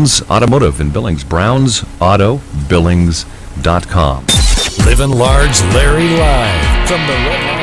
Brown's Automotive in Billings. BrownsAutoBillings.com. Livin Large Larry live from the Red Light.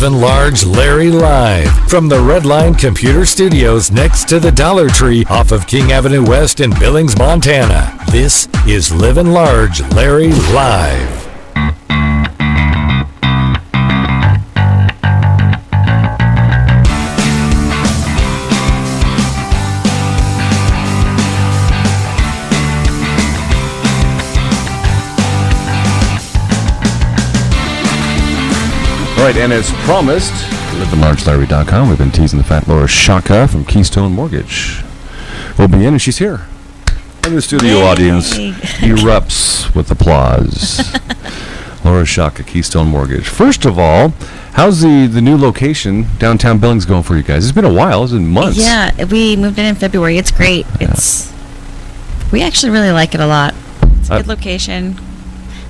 Livin Large Larry Live from the Red Line Computer Studios next to the Dollar Tree off of King Avenue West in Billings, Montana. This is Livin Large Larry Live. All right, and as promised, livinlargelarry.com. We've been teasing the fat Laura Shaka from Keystone Mortgage. We'll be in, and she's here. And the studio audience erupts with applause. Laura Shaka, Keystone Mortgage. First of all, how's the new location, downtown Billings, going for you guys? It's been a while. It's been months. Yeah, we moved in February. It's great. We actually really like it a lot. It's a good location.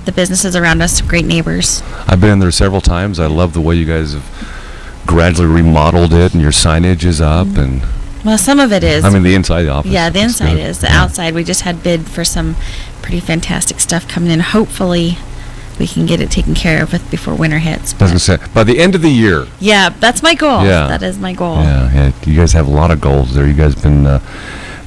The businesses around us, great neighbors. I've been in there several times. I love the way you guys have gradually remodeled it, and your signage is up. And well, some of it is. I mean, the inside office. Yeah, the inside is. The outside, we just had bid for some pretty fantastic stuff coming in. Hopefully, we can get it taken care of before winter hits. I was going to say, by the end of the year. Yeah, that's my goal. Yeah. That is my goal. Yeah. You guys have a lot of goals there. You guys have been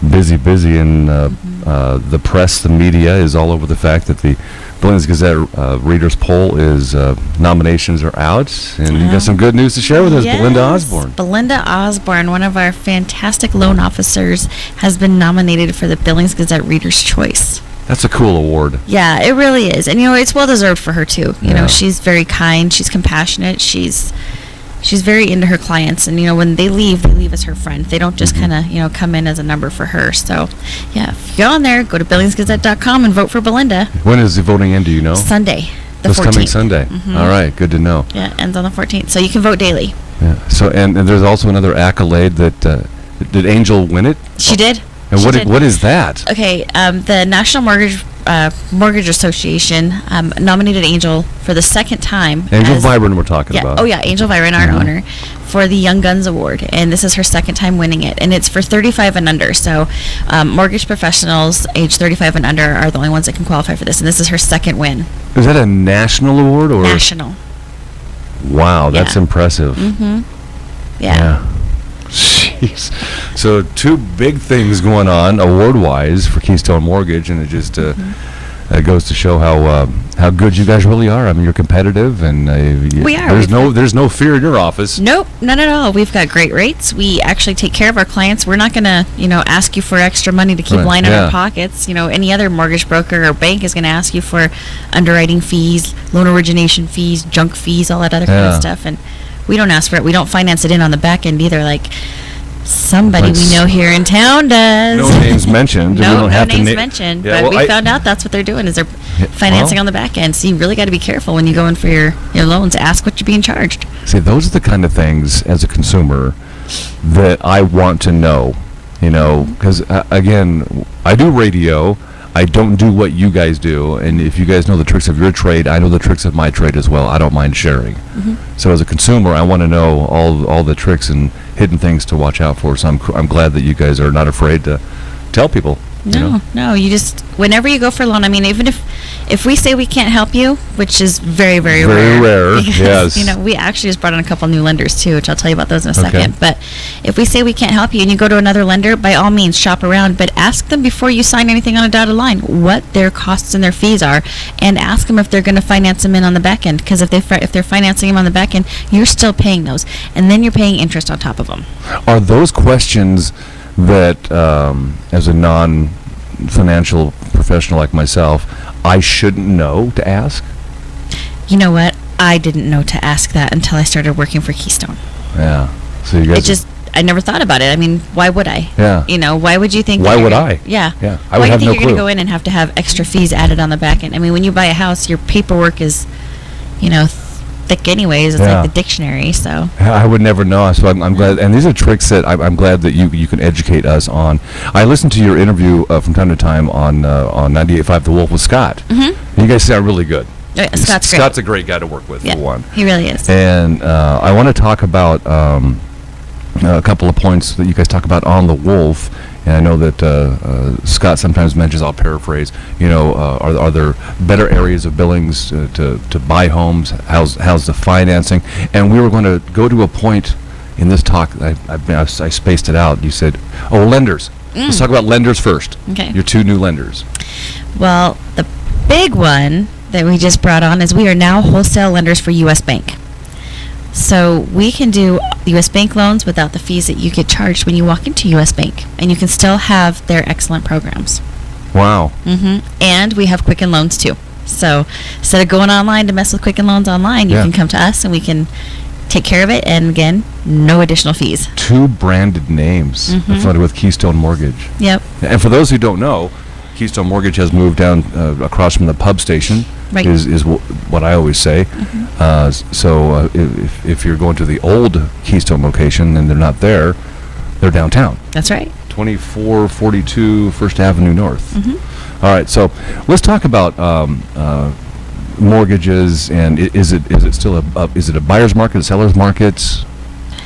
busy, and the press, the media is all over the fact that the Billings Gazette Readers Poll is nominations are out, and you got some good news to share with us. Yes. Belinda Osborne. Belinda Osborne, one of our fantastic loan officers, has been nominated for the Billings Gazette Readers' Choice. That's a cool award. Yeah, it really is, and it's well deserved for her too. You know, she's very kind, she's compassionate, she's very into her clients, and when they leave as her friend. They don't just kind of come in as a number for her. So yeah, if you go on there, go to billingsgazette.com and vote for Belinda. When is the voting end, do you know? Sunday, the this 14th. Coming Sunday. All right, good to know. Yeah, ends on the 14th, so you can vote daily. Yeah. So and there's also another accolade that did Angel win it? She did. And what is that? Okay, the National Mortgage Association nominated Angel for the second time. Angel Vibrant, we're talking about. Oh yeah, Angel Vibrant, our owner, for the Young Guns Award, and this is her second time winning it, and it's for 35 and under. So, mortgage professionals age 35 and under are the only ones that can qualify for this, and this is her second win. Is that a national award or national? Wow, that's impressive. Yeah. Jeez. So two big things going on award-wise for Keystone Mortgage, and it just goes to show how good you guys really are. I mean, you're competitive, and we are. There's no fear in your office. Nope, none at all. We've got great rates. We actually take care of our clients. We're not going to, ask you for extra money to keep lining our pockets. Any other mortgage broker or bank is going to ask you for underwriting fees, loan origination fees, junk fees, all that other kind of stuff, and we don't ask for it. We don't finance it in on the back end either, like somebody we know here in town does. No names mentioned. No names mentioned. But we found out that's what they're doing, is they're financing on the back end. So you really got to be careful when you go in for your loans. Ask what you're being charged. See, those are the kind of things as a consumer that I want to know, because, again, I do radio. I don't do what you guys do, and if you guys know the tricks of your trade, I know the tricks of my trade as well. I don't mind sharing. So as a consumer, I want to know all the tricks and hidden things to watch out for. So I'm glad that you guys are not afraid to tell people. No, you just, whenever you go for a loan, I mean, even if we say we can't help you, which is very, very rare. Very rare, because, yes. We actually just brought in a couple new lenders too, which I'll tell you about those in a second. But if we say we can't help you and you go to another lender, by all means, shop around, but ask them before you sign anything on a dotted line what their costs and their fees are, and ask them if they're going to finance them in on the back end, because if they're financing them on the back end, you're still paying those, and then you're paying interest on top of them. Are those questions that, as a non-financial professional like myself, I shouldn't know to ask? You know what? I didn't know to ask that until I started working for Keystone. Yeah. So you guys... I never thought about it. I mean, why would I? Yeah. Why would you think... Why would I? Yeah. Yeah. I would have no clue. Why do you think you're going to go in and have to have extra fees added on the back end? I mean, when you buy a house, your paperwork is, thick anyways. It's like the dictionary, so... I would never know, so I'm glad. And these are tricks that I'm glad that you can educate us on. I listened to your interview from time to time on 98.5 The Wolf with Scott. Mm-hmm. You guys sound really good. Scott's great. Scott's a great guy to work with, for one. He really is. And I want to talk about a couple of points that you guys talk about on The Wolf. And I know that Scott sometimes mentions, I'll paraphrase, are there better areas of Billings to buy homes? How's the financing? And we were going to go to a point in this talk, I spaced it out. You said, lenders. Let's talk about lenders first. Okay. Your two new lenders. Well, the big one that we just brought on is we are now wholesale lenders for U.S. Bank. So we can do U.S. Bank loans without the fees that you get charged when you walk into U.S. Bank. And you can still have their excellent programs. Wow. And we have Quicken Loans too. So instead of going online to mess with Quicken Loans online, you can come to us and we can take care of it. And again, no additional fees. Two branded names affiliated with Keystone Mortgage. Yep. And for those who don't know, Keystone Mortgage has moved down across from the pub station. Right. Is what I always say. So if you're going to the old Keystone location and they're not there, they're downtown. That's right. 2442 First Avenue North. All right, so let's talk about mortgages. And is it still is it a buyer's market, a seller's market?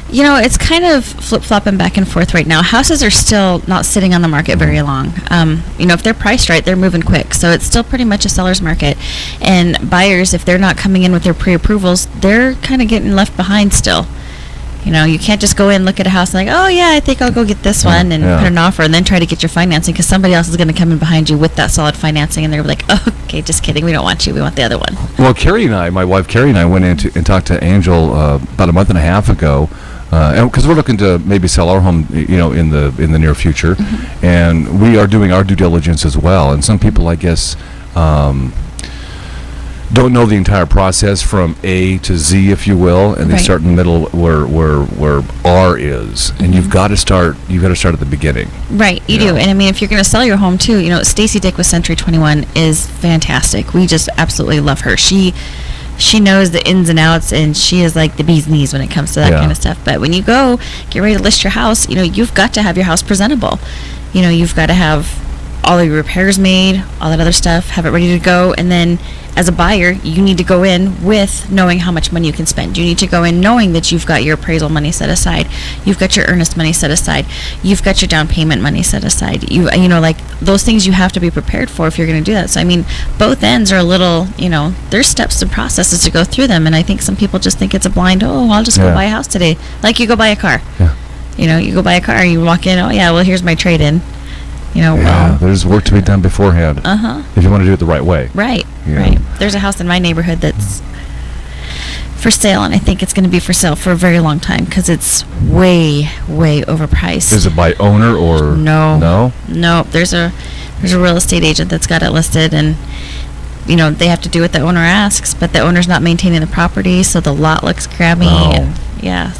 It's kind of flip-flopping back and forth right now. Houses are still not sitting on the market very long. If they're priced right, they're moving quick. So it's still pretty much a seller's market. And buyers, if they're not coming in with their pre-approvals, they're kind of getting left behind still. You can't just go in, look at a house, and I think I'll go get this one and put an offer and then try to get your financing because somebody else is going to come in behind you with that solid financing and they're like, okay, just kidding. We don't want you. We want the other one. Well, my wife Carrie and I went in and talked to Angel about a month and a half ago. Because we're looking to maybe sell our home, in the near future, and we are doing our due diligence as well. And some people, I guess, don't know the entire process from A to Z, if you will, and they start in the middle where R is, and you've got to start at the beginning. Right, you do. And I mean, if you're going to sell your home too, Stacy Dick with Century 21 is fantastic. We just absolutely love her. She knows the ins and outs, and she is like the bee's knees when it comes to that kind of stuff. But when you go get ready to list your house, you've got to have your house presentable. You've got to have all of your repairs made, all that other stuff, have it ready to go. And then as a buyer, you need to go in with knowing how much money you can spend. You need to go in knowing that you've got your appraisal money set aside. You've got your earnest money set aside. You've got your down payment money set aside. Like those things you have to be prepared for if you're going to do that. So, I mean, both ends are a little, there's steps and processes to go through them. And I think some people just think it's a blind, I'll just go buy a house today. Like you go buy a car. Yeah. You go buy a car, you walk in, here's my trade-in. There's work to be done beforehand. If you want to do it the right way. Right. There's a house in my neighborhood that's for sale, and I think it's going to be for sale for a very long time because it's way, way overpriced. Is it by owner or no? There's a real estate agent that's got it listed, and they have to do what the owner asks, but the owner's not maintaining the property, so the lot looks crabby. And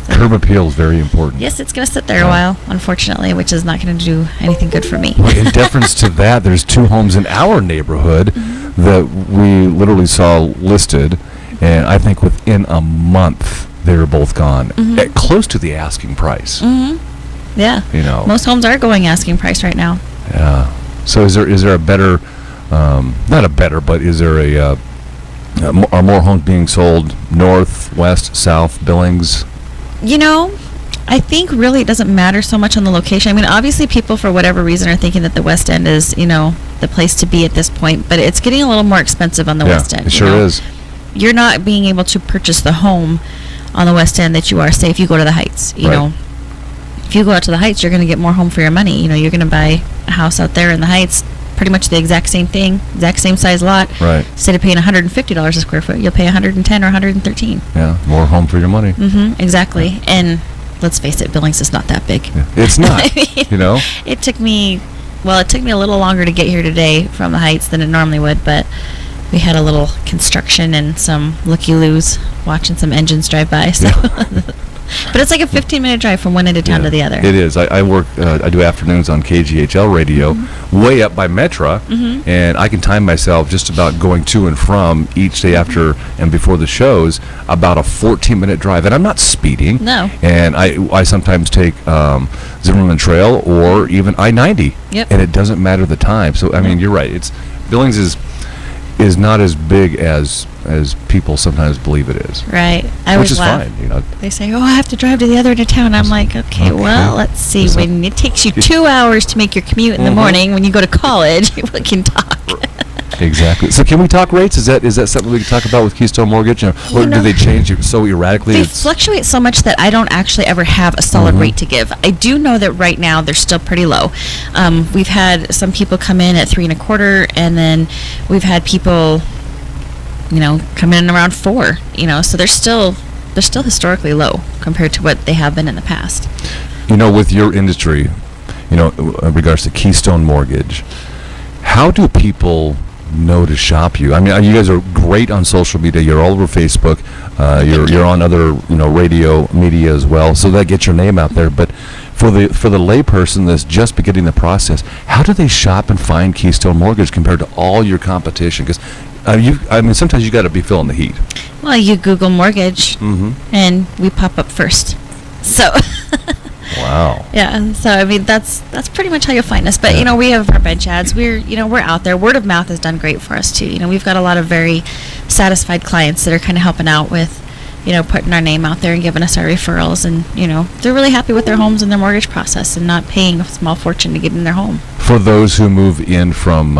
curb appeal is very important. Yes, it's going to sit there a while, unfortunately, which is not going to do anything good for me. Well, in deference to that, there's two homes in our neighborhood that we literally saw listed, and I think within a month they were both gone, at close to the asking price. Yeah. Most homes are going asking price right now. Yeah. So is there a better, not a better, but is there are more homes being sold north, west, south, Billings? I think really it doesn't matter so much on the location. I mean, obviously people for whatever reason are thinking that the West End is, the place to be at this point, but it's getting a little more expensive on the West End. It sure is. You're not being able to purchase the home on the West End that you are, say, if you go to the Heights, you know. If you go out to the Heights, you're going to get more home for your money. You're going to buy a house out there in the Heights, pretty much the exact same thing, exact same size lot. Right. Instead of paying $150 a square foot, you'll pay $110 or $113. Yeah, more home for your money. Exactly. And let's face it, Billings is not that big. Yeah. It's not. It took me a little longer to get here today from the Heights than it normally would, but we had a little construction and some looky-loos watching some engines drive by. So. But it's like a 15-minute drive from one end of town to the other. It is. I work, I do afternoons on KGHL radio, way up by Metra, and I can time myself just about going to and from each day after and before the shows, about a 14-minute drive. And I'm not speeding. No. And I sometimes take Zimmerman Trail or even I-90. Yep. And it doesn't matter the time. So, I mean, you're right. Billings is... is not as big as people sometimes believe it is. Right. I Which always is laugh. fine, you know. They say, "Oh, I have to drive to the other end of town." I'm like, "Okay, well, let's see. When it takes you 2 hours to make your commute in the morning, when you go to college, we can talk." Exactly. So can we talk rates? Is that something we can talk about with Keystone Mortgage? Or do they change so erratically? They fluctuate so much that I don't actually ever have a solid rate to give. I do know that right now they're still pretty low. We've had some people come in at 3.25, and then we've had people, come in around 4. So they're still historically low compared to what they have been in the past. With your industry, in regards to Keystone Mortgage, how do people know to shop you? I mean, you guys are great on social media. You're all over Facebook. You're on other radio media as well, so that gets your name out there. But for the layperson that's just beginning the process, how do they shop and find Keystone Mortgage compared to all your competition? Because sometimes you got to be feeling the heat. Well, you Google mortgage, and we pop up first. So. Wow. Yeah. So I mean, that's pretty much how you'll find us. But we have our bench ads. We're out there. Word of mouth has done great for us too. We've got a lot of very satisfied clients that are kind of helping out with, putting our name out there and giving us our referrals, and they're really happy with their homes and their mortgage process and not paying a small fortune to get in their home. For those who move in from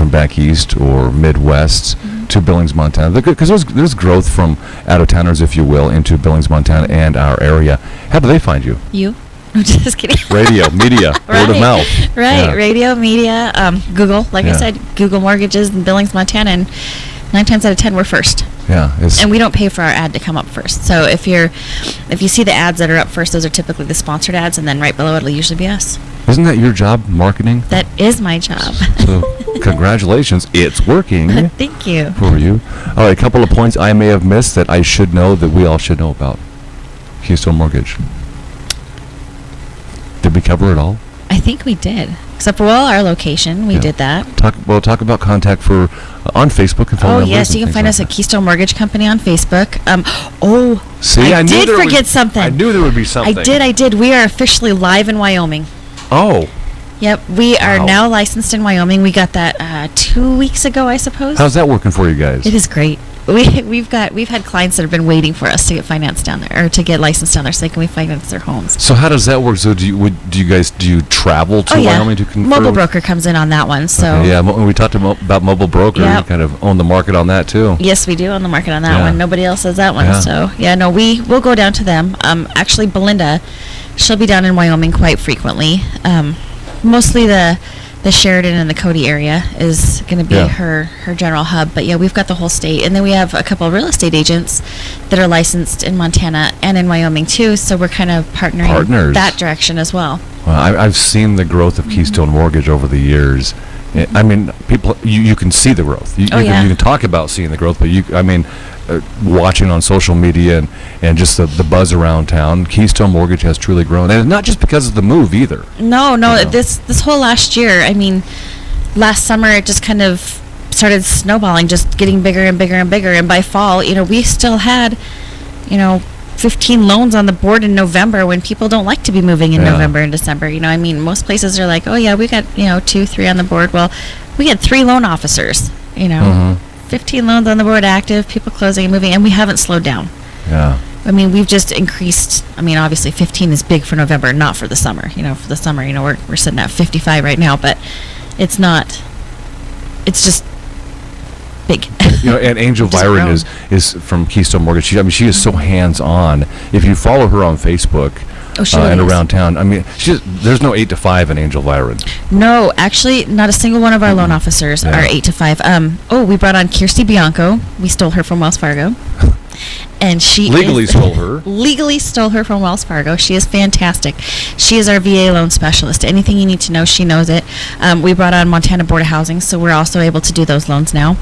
back east or Midwest to Billings, Montana, because there's growth from out-of-towners, if you will, into Billings, Montana and our area. How do they find you? You? I'm just kidding. Radio, media, right. word of mouth. Right, yeah. Radio, media, Google. Like I said, Google Mortgages in Billings, Montana, and 9 times out of 10 we're first. Yeah, and we don't pay for our ad to come up first. So if you see the ads that are up first, those are typically the sponsored ads, and then right below it'll usually be us. Isn't that your job, marketing? That is my job. So congratulations, it's working. Thank you. For you. All right, a couple of points I may have missed that I should know, that we all should know about Keystone Mortgage. Did we cover it all? I think we did. Except for our location, we did that. Talk about contact on Facebook and phone numbers. Oh yes, you can find us at Keystone Mortgage Company on Facebook. See, I did forget something. I knew there would be something. I did. We are officially live in Wyoming. Oh. Yep, we are now licensed in Wyoming. We got that 2 weeks ago, I suppose. How's that working for you guys? It is great. We've had clients that have been waiting for us to get financed down there, or to get licensed down there, so they can finance their homes. So how does that work? So do you travel to Wyoming to confer? Mobile broker comes in on that one. So when we talked about mobile broker, you kind of own the market on that too. Yes, we do own the market on that one. Nobody else has that one. Yeah. So we'll go down to them. Actually, Belinda, she'll be down in Wyoming quite frequently. Mostly the Sheridan and the Cody area is going to be her general hub. But we've got the whole state. And then we have a couple of real estate agents that are licensed in Montana and in Wyoming too. So we're kind of partnering that direction as well. Well, I've seen the growth of Keystone Mortgage over the years. I mean, people, you can see the growth. You can talk about seeing the growth, but watching on social media and just the buzz around town, Keystone Mortgage has truly grown, and not just because of the move either. No. This whole last year, I mean, last summer it just kind of started snowballing, just getting bigger and bigger and bigger, and by fall, we still had, 15 loans on the board in November, when people don't like to be moving in November and December. Most places are like, oh yeah, we got 2, 3 on the board. Well, we had 3 loan officers. 15 loans on the board active, people closing and moving, and we haven't slowed down. Yeah. I mean, we've just increased. I mean, obviously 15 is big for November, not for the summer. For the summer, we're sitting at 55 right now, but it's not. It's just big. And Angel Byron is from Keystone Mortgage. She is so hands-on. If you follow her on Facebook and around town, I mean, there's no 8 to 5 in Angel Byron. No, actually, not a single one of our loan officers are 8 to 5. We brought on Kirsty Bianco. We stole her from Wells Fargo. And she legally stole her. Legally stole her from Wells Fargo. She is fantastic. She is our VA loan specialist. Anything you need to know, she knows it. We brought on Montana Board of Housing, so we're also able to do those loans now.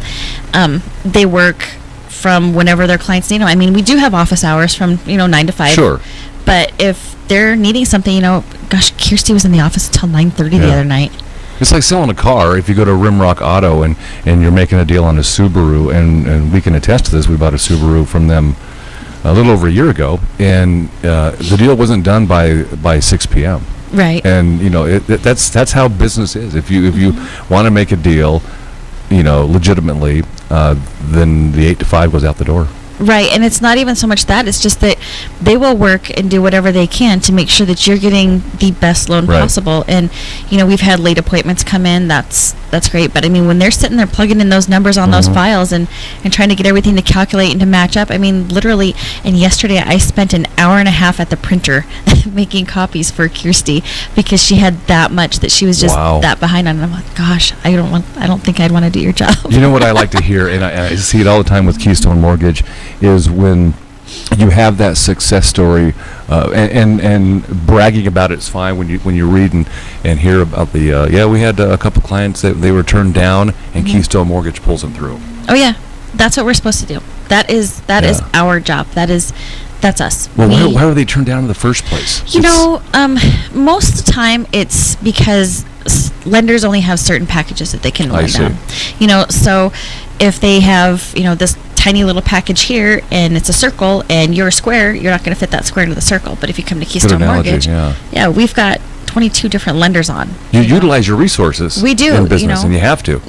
They work from whenever their clients need them. I mean, we do have office hours from 9 to 5. Sure. But if they're needing something, gosh, Kirsty was in the office until 9:30 the other night. It's like selling a car. If you go to Rimrock Auto and you're making a deal on a Subaru, and we can attest to this, we bought a Subaru from them a little over a year ago, and the deal wasn't done by 6 p.m. Right. And that's how business is. If you want to make a deal, legitimately, then the 8 to 5 goes out the door. Right, and it's not even so much that, it's just that they will work and do whatever they can to make sure that you're getting the best loan possible. And, we've had late appointments come in, that's great. But, I mean, when they're sitting there plugging in those numbers on those files and trying to get everything to calculate and to match up, I mean, literally, and yesterday I spent an hour and a half at the printer making copies for Kirsty because she had that much that she was just that behind on. And I'm like, gosh, I don't think I'd want to do your job. You know what I like to hear, and I see it all the time with Keystone Mortgage, is when you have that success story, and bragging about it's fine when you read and hear about the we had a couple clients that they were turned down and Keystone Mortgage pulls them through. Oh yeah, that's what we're supposed to do. That is our job. That's us. Well, why were they turned down in the first place? Most of the time it's because lenders only have certain packages that they can lend on. So if they have this tiny little package here and it's a circle and you're a square, you're not going to fit that square into the circle. But if you come to Keystone Mortgage, we've got 22 different lenders on. You utilize your resources. We do in business, and you have to.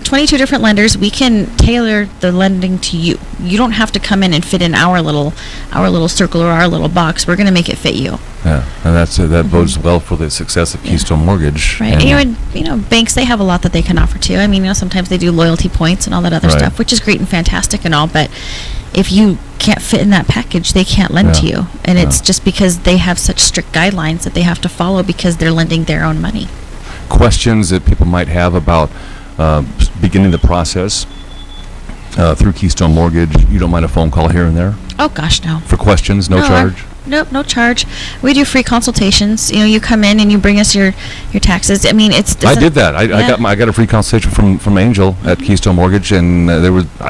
22 different lenders. We can tailor the lending to you. You don't have to come in and fit in our little circle or our little box. We're going to make it fit you. Yeah, and that bodes well for the success of Keystone Mortgage. Right, and banks, they have a lot that they can offer too. I mean, sometimes they do loyalty points and all that other stuff, which is great and fantastic and all, but if you can't fit in that package, they can't lend to you. And it's just because they have such strict guidelines that they have to follow because they're lending their own money. Questions that people might have about beginning the process through Keystone Mortgage, you don't mind a phone call here and there? Oh, gosh, no. For questions, no charge? Nope, no charge. We do free consultations. You come in and you bring us your taxes. I mean, I did that. I got a free consultation from Angel at Keystone Mortgage, and I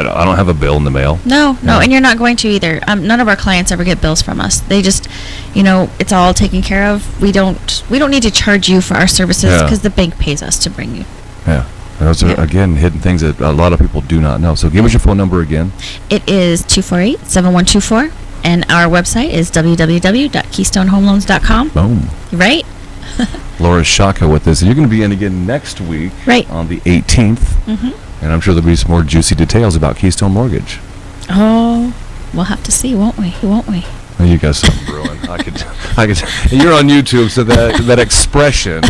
don't have a bill in the mail. No, and you're not going to either. None of our clients ever get bills from us. They just, it's all taken care of. We don't need to charge you for our services because the bank pays us to bring you. Yeah. Those are, again, hidden things that a lot of people do not know. So give us your phone number again. It is 248-7124. And our website is www.keystonehomeloans.com. Boom. Right? Laura Shaka with this. And you're going to be in again next week on the 18th. Mm-hmm. And I'm sure there'll be some more juicy details about Keystone Mortgage. Oh, we'll have to see, won't we? Well, you got something brewing. I could. You're on YouTube, so that expression,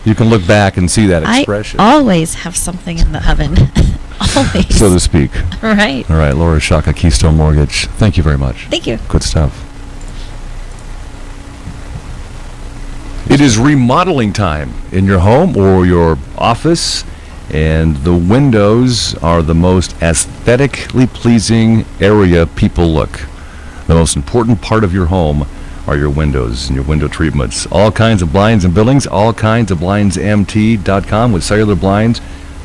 you can look back and see that expression. I always have something in the oven. Always. So to speak. Right. All right, Laura Shaka, Keystone Mortgage. Thank you very much. Thank you. Good stuff. It is remodeling time in your home or your office, and the windows are the most aesthetically pleasing area people look. The most important part of your home are your windows and your window treatments. All kinds of blinds and buildings, all kinds of blindsmt.com with cellular blinds.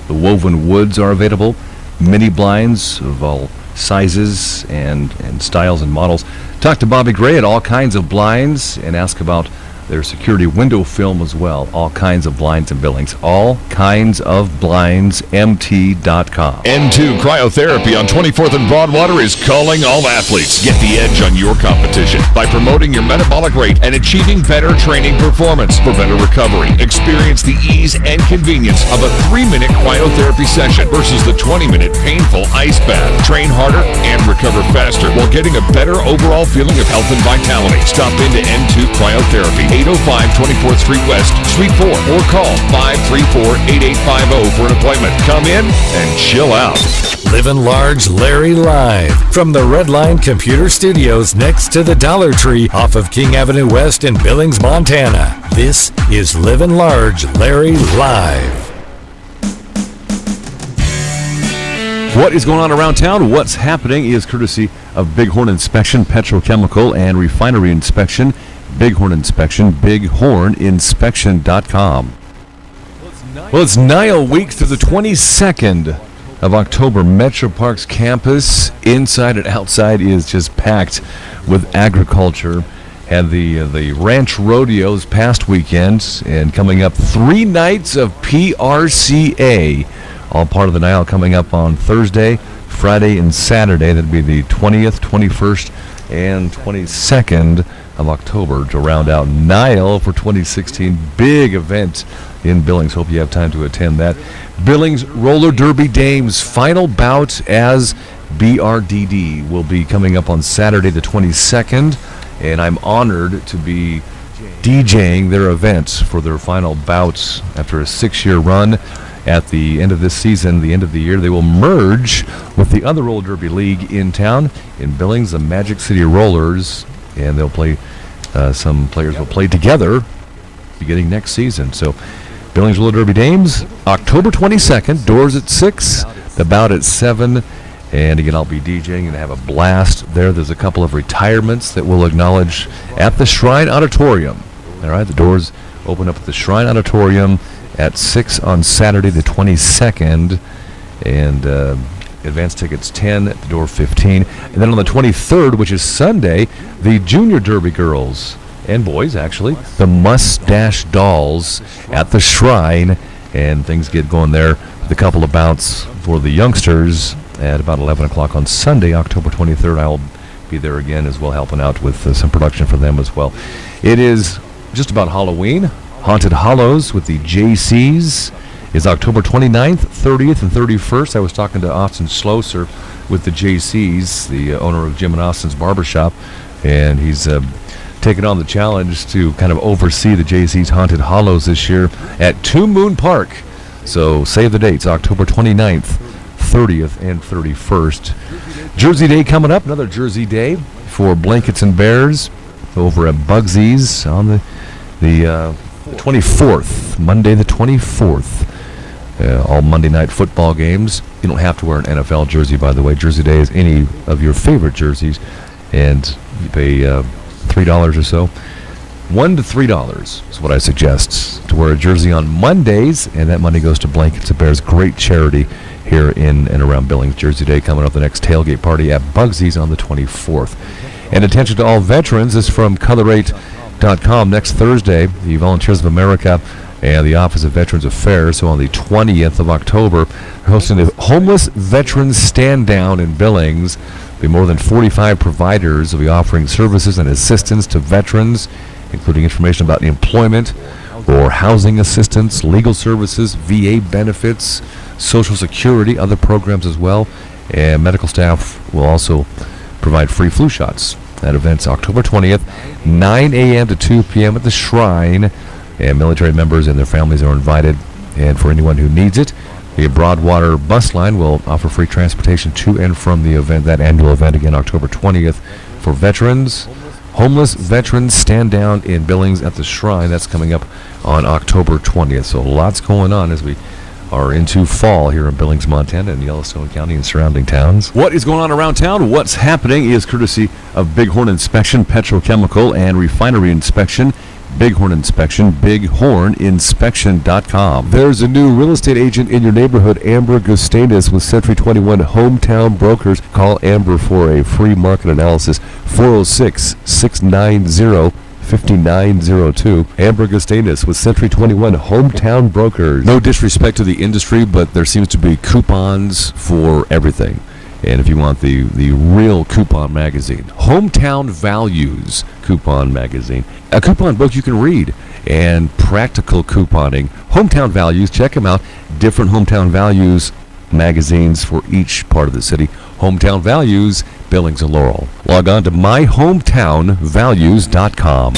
The woven woods are available. Mini blinds of all sizes and styles and models. Talk to Bobby Gray at All Kinds of Blinds and ask about their security window film as well. All kinds of blinds and buildings. All kinds of blindsmt.com. N2 Cryotherapy on 24th and Broadwater is calling all athletes. Get the edge on your competition by promoting your metabolic rate and achieving better training performance. For better recovery, experience the ease and convenience of a 3-minute cryotherapy session versus the 20-minute painful ice bath. Train harder and recover faster while getting a better overall feeling of health and vitality. Stop into N2 Cryotherapy, 805 24th Street West, Suite 4, or call 534-8850 for an appointment. Come in and chill out. Livin' Large Larry live from the Redline Computer Studios next to the Dollar Tree off of King Avenue West in Billings, Montana. This is Livin' Large Larry live. What is going on around town? What's happening is courtesy of Bighorn Inspection, Petrochemical and Refinery Inspection. Bighorn Inspection, bighorninspection.com. Well, it's NILE week through the 22nd of October. Metro Parks campus, inside and outside, is just packed with agriculture. Had the Ranch Rodeo this past weekend, and coming up 3 nights of PRCA, all part of the NILE, coming up on Thursday, Friday, and Saturday. That'd be the 20th, 21st, and 22nd of October to round out Nile for 2016. Big event in Billings. Hope you have time to attend that. Billings Roller Derby Dames final bout as BRDD will be coming up on Saturday the 22nd, and I'm honored to be DJing their events for their final bouts after a 6-year run. At the end of this season, the end of the year, they will merge with the other roller derby league in town in Billings, the Magic City Rollers, and they'll play. Some players will play together beginning next season. So, Billings Roller Derby Dames, October 22nd, doors at 6, the bout at 7. And again, I'll be DJing and have a blast there. There's a couple of retirements that we'll acknowledge at the Shrine Auditorium. All right, the doors open up at the Shrine Auditorium at 6 on Saturday the 22nd. And advance tickets 10, at the door 15. And then on the 23rd, which is Sunday, the Junior Derby girls and boys, actually, the Mustache Dolls at the Shrine. And things get going there with a couple of bouts for the youngsters at about 11 o'clock on Sunday, October 23rd. I'll be there again as well, helping out with some production for them as well. It is just about Halloween. Haunted Hollows with the JCs is October 29th, 30th, and 31st. I was talking to Austin Schlosser with the JCs, the owner of Jim and Austin's Barbershop, and he's taken on the challenge to kind of oversee the JC's Haunted Hollows this year at Two Moon Park. So save the dates, October 29th, 30th, and 31st. Jersey Day coming up, another Jersey Day for Blankets and Bears over at Bugsy's on the 24th, Monday the 24th. All Monday night football games. You don't have to wear an NFL jersey, by the way. Jersey Day is any of your favorite jerseys, and you pay $3 or so. $1 to $3 is what I suggest to wear a jersey on Mondays, and that money goes to Blankets and Bears, great charity here in and around Billings. Jersey Day coming up, the next tailgate party at Bugsy's on the 24th. And attention to all veterans, this is from color8.com. Next Thursday, the Volunteers of America and the Office of Veterans Affairs, so on the 20th of October, hosting the Homeless Veterans Stand Down in Billings. There'll be more than 45 providers will be offering services and assistance to veterans, including information about employment or housing assistance, legal services, VA benefits, Social Security, other programs as well. And medical staff will also provide free flu shots. That event's October 20th, 9 a.m. to 2 p.m. at the Shrine. And military members and their families are invited. And for anyone who needs it, the Broadwater bus line will offer free transportation to and from the event, that annual event, again, October 20th, for veterans. Homeless Veterans Stand Down in Billings at the Shrine. That's coming up on October 20th. So lots going on as we are into fall here in Billings, Montana, and Yellowstone County and surrounding towns. What is going on around town? What's happening is courtesy of Bighorn Inspection, Petrochemical, and Refinery Inspection. Bighorn Inspection, bighorninspection.com. There's a new real estate agent in your neighborhood, Amber Gustanis with Century 21 Hometown Brokers. Call Amber for a free market analysis, 406-690-5902. Amber Gustanis with Century 21 Hometown Brokers. No disrespect to the industry, but there seems to be coupons for everything. And if you want the real coupon magazine, Hometown Values coupon magazine, a coupon book you can read, and practical couponing. Hometown Values, check them out. Different Hometown Values magazines for each part of the city. Hometown Values, Billings and Laurel. Log on to myhometownvalues.com.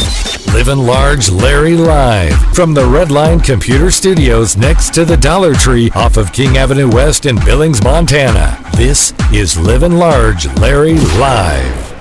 Livin' Large Larry live from the Redline Computer Studios next to the Dollar Tree off of King Avenue West in Billings, Montana. This is Livin' Large Larry live.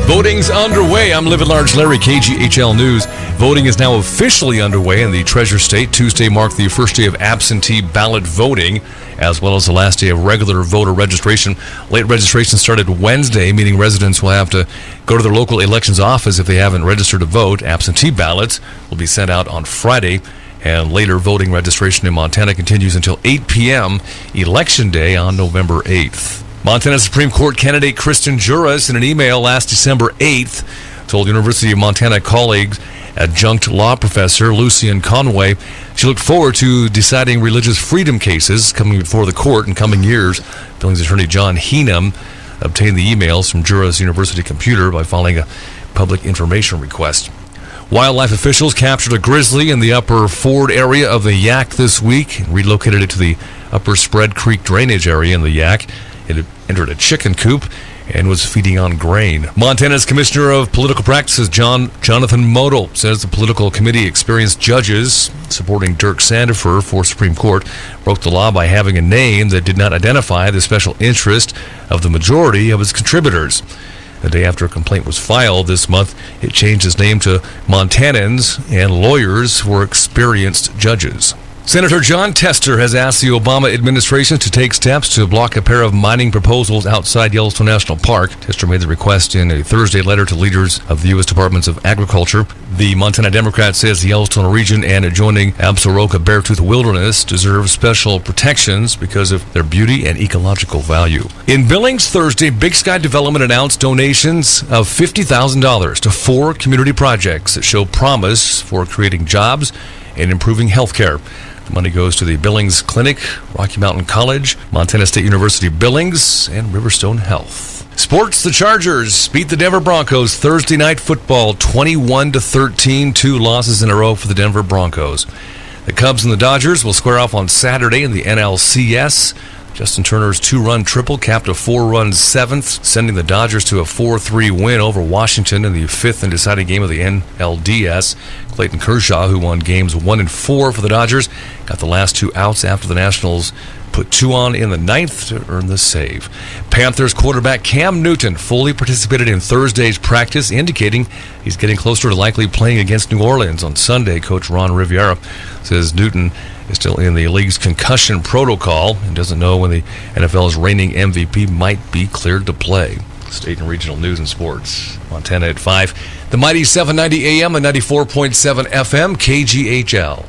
Voting's underway. I'm Livin' Large Larry, KGHL News. Voting is now officially underway in the Treasure State. Tuesday marked the first day of absentee ballot voting, as well as the last day of regular voter registration. Late registration started Wednesday, meaning residents will have to go to their local elections office if they haven't registered to vote. Absentee ballots will be sent out on Friday, And later, voting registration in Montana continues until 8 p.m. Election Day on November 8th. Montana Supreme Court candidate Kristen Juras, in an email last December 8th, told University of Montana colleagues, adjunct law professor Lucian Conway, she looked forward to deciding religious freedom cases coming before the court in coming years. Billings attorney John Heenam obtained the emails from Juras University computer by filing a public information request. Wildlife officials captured a grizzly in the upper Ford area of the Yak this week and relocated it to the upper Spread Creek drainage area in the Yak. It had entered a chicken coop and was feeding on grain. Montana's Commissioner of Political Practices, Jonathan Model, says the political committee experienced judges supporting Dirk Sandifer for Supreme Court broke the law by having a name that did not identify the special interest of the majority of its contributors. The day after a complaint was filed this month, it changed its name to Montanans and Lawyers for Experienced Judges. Senator John Tester has asked the Obama administration to take steps to block a pair of mining proposals outside Yellowstone National Park. Tester made the request in a Thursday letter to leaders of the U.S. Departments of Agriculture. The Montana Democrat says the Yellowstone region and adjoining Absaroka Beartooth Wilderness deserve special protections because of their beauty and ecological value. In Billings Thursday, Big Sky Development announced donations of $50,000 to 4 community projects that show promise for creating jobs and improving health care. The money goes to the Billings Clinic, Rocky Mountain College, Montana State University Billings, and Riverstone Health. Sports, the Chargers beat the Denver Broncos Thursday night football 21-13, 2 losses in a row for the Denver Broncos. The Cubs and the Dodgers will square off on Saturday in the NLCS. Justin Turner's 2-run triple capped a 4-run 7th, sending the Dodgers to a 4-3 win over Washington in the 5th and deciding game of the NLDS. Clayton Kershaw, who won games 1 and 4 for the Dodgers, got the last 2 outs after the Nationals put 2 on in the 9th to earn the save. Panthers quarterback Cam Newton fully participated in Thursday's practice, indicating he's getting closer to likely playing against New Orleans on Sunday. Coach Ron Rivera says Newton is still in the league's concussion protocol and doesn't know when the NFL's reigning MVP might be cleared to play. State and regional news and sports. Montana at 5. The mighty 790 AM and 94.7 FM, KGHL.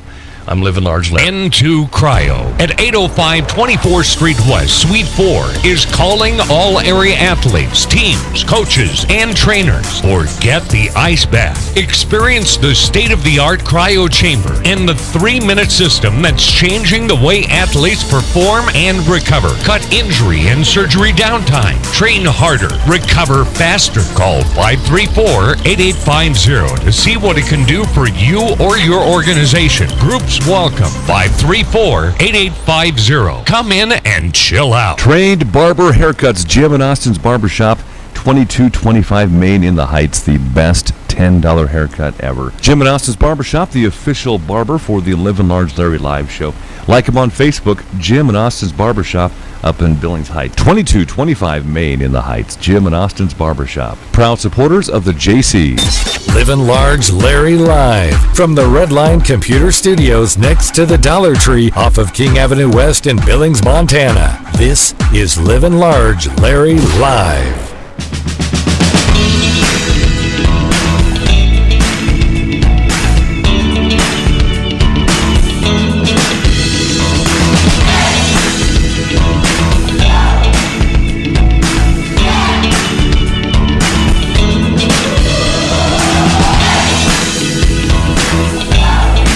I'm Livin Large. N2 Cryo at 805 24th Street West, Suite 4 is calling all area athletes, teams, coaches, and trainers. Forget the ice bath. Experience the state-of-the-art cryo chamber and the 3-minute system that's changing the way athletes perform and recover. Cut injury and surgery downtime. Train harder. Recover faster. Call 534-8850 to see what it can do for you or your organization. Groups welcome. 534-8850. Come in and chill out. Trained Barber Haircuts, Jim and Austin's Barbershop, 2225 Main in the Heights, the best $10 haircut ever. Jim and Austin's Barbershop, the official barber for the Livin Large Larry live show. Like him on Facebook, Jim and Austin's Barbershop up in Billings Heights. 2225 Main in the Heights, Jim and Austin's Barbershop. Proud supporters of the JCs. Livin Large Larry live from the Redline Computer Studios next to the Dollar Tree off of King Avenue West in Billings, Montana. This is Livin Large Larry live.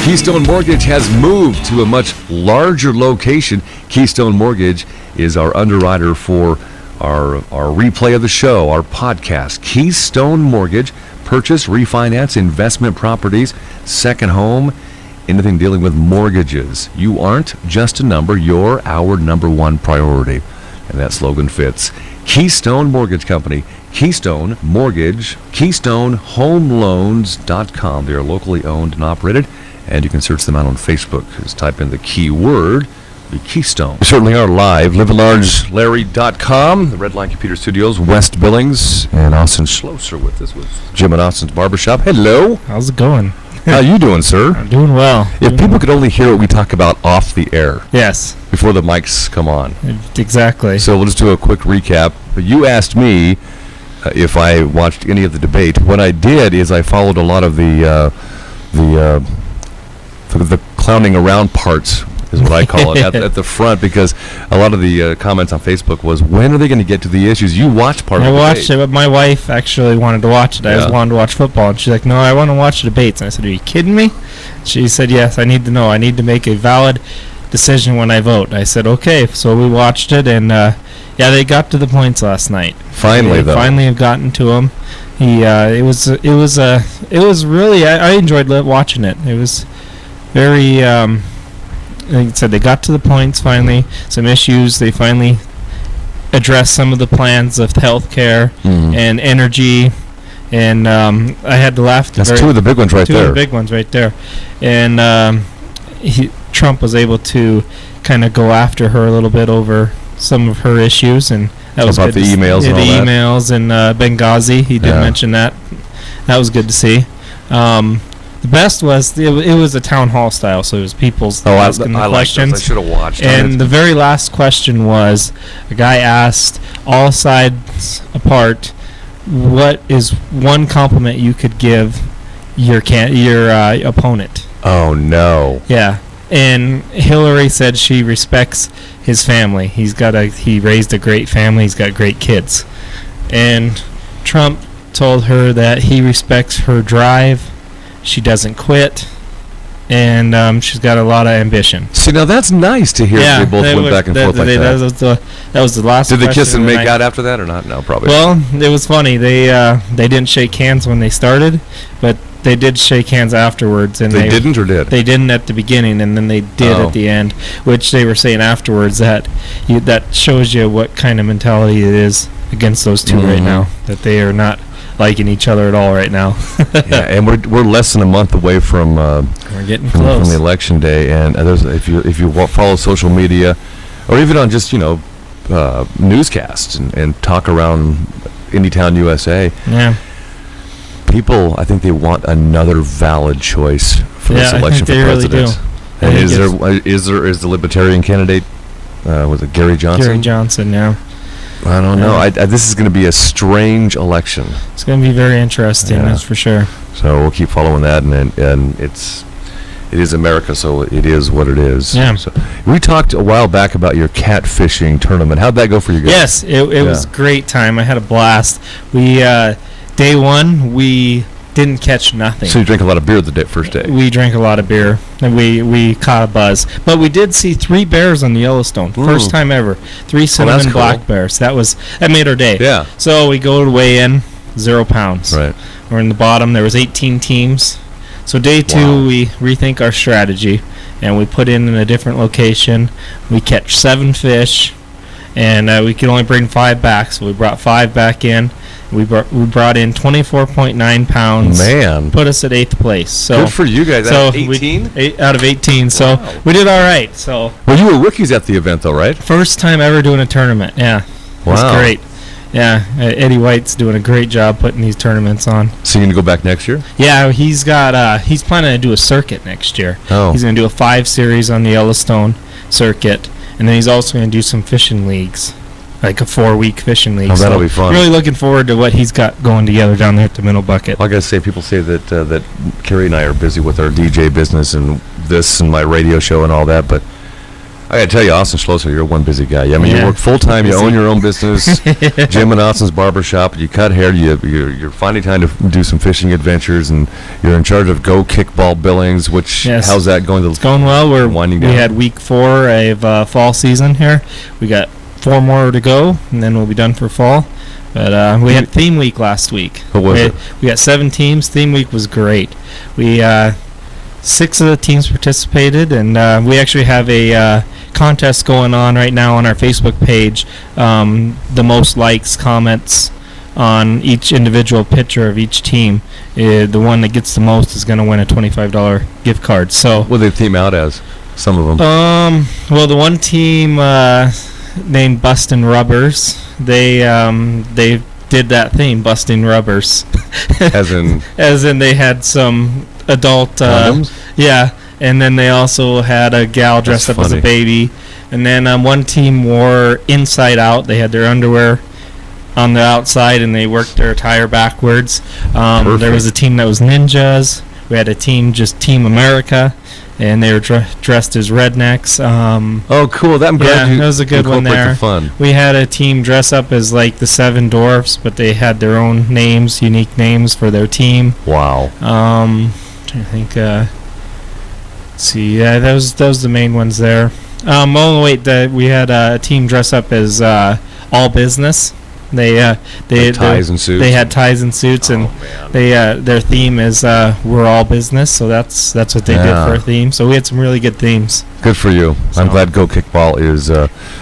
Keystone Mortgage has moved to a much larger location. Keystone Mortgage is our underwriter for our replay of the show, our podcast. Keystone Mortgage, purchase, refinance, investment properties, second home, anything dealing with mortgages. You aren't just a number, you're our number one priority. And that slogan fits. Keystone Mortgage Company, Keystone Mortgage, KeystoneHomeLoans.com. They are locally owned and operated. And you can search them out on Facebook. Just type in the keyword, the Keystone. We certainly are live. LivinLargeLarry.com, the Redline Computer Studios, West Billings, and Austin Schlosser with us with Jim and Austin's Barbershop. Hello. How's it going? How you doing, sir? I'm doing well. If people could only hear what we talk about off the air. Yes. Before the mics come on. Exactly. So we'll just do a quick recap. You asked me if I watched any of the debate. What I did is I followed a lot of the clowning around parts is what I call it at the front, because a lot of the comments on Facebook was, when are they going to get to the issues? You watched part of the watched it, but my wife actually wanted to watch it. I Yeah. just wanted to watch football, and she's like, no, I want to watch the debates. And I said, are you kidding me? She said, yes, I need to know. I need to make a valid decision when I vote. I said, okay. So we watched it, and they got to the points last night. Finally, though. Finally have gotten to him. It was really, I enjoyed watching it. It was very, like I said, they got to the points finally, some issues. They finally addressed some of the plans of healthcare and energy. And I had to laugh. That's two of the big ones right there. Two of the big ones right there. And Trump was able to kind of go after her a little bit over some of her issues, and that was about good. The emails and all the that. emails and Benghazi. He did mention that. That was good to see. The best was it was a town hall style, so it was people's asking the questions. I should have watched. And the very last question was, a guy asked, all sides apart, what is one compliment you could give your opponent? Oh no. Yeah. And Hillary said she respects his family. He raised a great family. He's got great kids. And Trump told her that he respects her drive. She doesn't quit. And she's got a lot of ambition. See, now that's nice to hear. Yeah, they both went back and forth like that. That was the last. Did they kiss and question make out after that or not? No, probably. Well, it was funny. They didn't shake hands when they started, but they did shake hands afterwards. And they didn't or did? They didn't at the beginning, and then they did at the end, which they were saying afterwards that shows you what kind of mentality it is against those two right now, that they are not liking each other at all right now. Yeah, and we're less than a month away from we're getting from close. the election day, and there's if you follow social media, or even on just newscasts and talk around Indietown, USA. Yeah. People, I think they want another valid choice for this election for president. Really do. And is the Libertarian candidate? Was it Gary Johnson? Gary Johnson, yeah. I don't know. This is going to be a strange election. It's going to be very interesting, that's for sure. So we'll keep following that, and it is America, so it is what it is. Yeah. So we talked a while back about your catfishing tournament. How'd that go for you guys? Yes, it was a great time. I had a blast. We day one we didn't catch nothing. So you drank a lot of beer the first day. We drank a lot of beer, and we caught a buzz. But we did see 3 bears on the Yellowstone. First time ever. 3 cinnamon black bears. That made our day. Yeah. So we go to weigh in, 0 pounds. Right. We're in the bottom. There was 18 teams. So day 2, we rethink our strategy, and we put in a different location. We catch 7 fish, and we could only bring 5 back. So we brought 5 back in. We brought in 24.9 pounds. Man. Put us at 8th place. So good for you guys. Out of 18? 8 out of 18. So we did all right. So well, you were rookies at the event, though, right? First time ever doing a tournament. Yeah. Wow. It's great. Yeah, Eddie White's doing a great job putting these tournaments on. So you're going to go back next year? Yeah, he's planning to do a circuit next year. Oh. He's going to do a 5 series on the Yellowstone circuit, and then he's also going to do some fishing leagues, like a 4-week fishing league. Oh, that'll be fun. Really looking forward to what he's got going together down there at the Middle Bucket. Like I say, people say that Carrie and I are busy with our DJ business and this and my radio show and all that, but I got to tell you, Austin Schlosser, you're one busy guy. I mean, you work full-time, you own your own business, Jim and Austin's barbershop, you cut hair, you're finding time to do some fishing adventures, and you're in charge of Go Kickball Billings, which, how's that going? It's going well. We're winding down. We had week 4 of fall season here. We got 4 more to go, and then we'll be done for fall. But we had theme week last week. What was it? We got 7 teams. Theme week was great. We 6 of the teams participated, and we actually have a contest going on right now on our Facebook page. The most likes, comments on each individual picture of each team, the one that gets the most is going to win a $25 gift card. So what do they theme out as? Some of them. Well, the one team named Bustin' Rubbers, they did that theme, Busting Rubbers. As in they had some adult condoms? Yeah, and then they also had a gal dressed up as a baby, and then one team wore inside out. They had their underwear on the outside, and they worked their attire backwards. There was a team that was ninjas. We had a team just Team America, and they were dressed as rednecks. Oh, cool! I'm glad you that was a good one incorporate there. the fun. We had a team dress up as like the Seven Dwarfs, but they had their own names, unique names for their team. Wow. Trying to think. Let's see, yeah, those the main ones there. We had a team dress up as All Business. They ties and suits. They had ties and suits, and their theme is we're all business. So that's what they did for a theme. So we had some really good themes. Good for you. I'm glad Go Kickball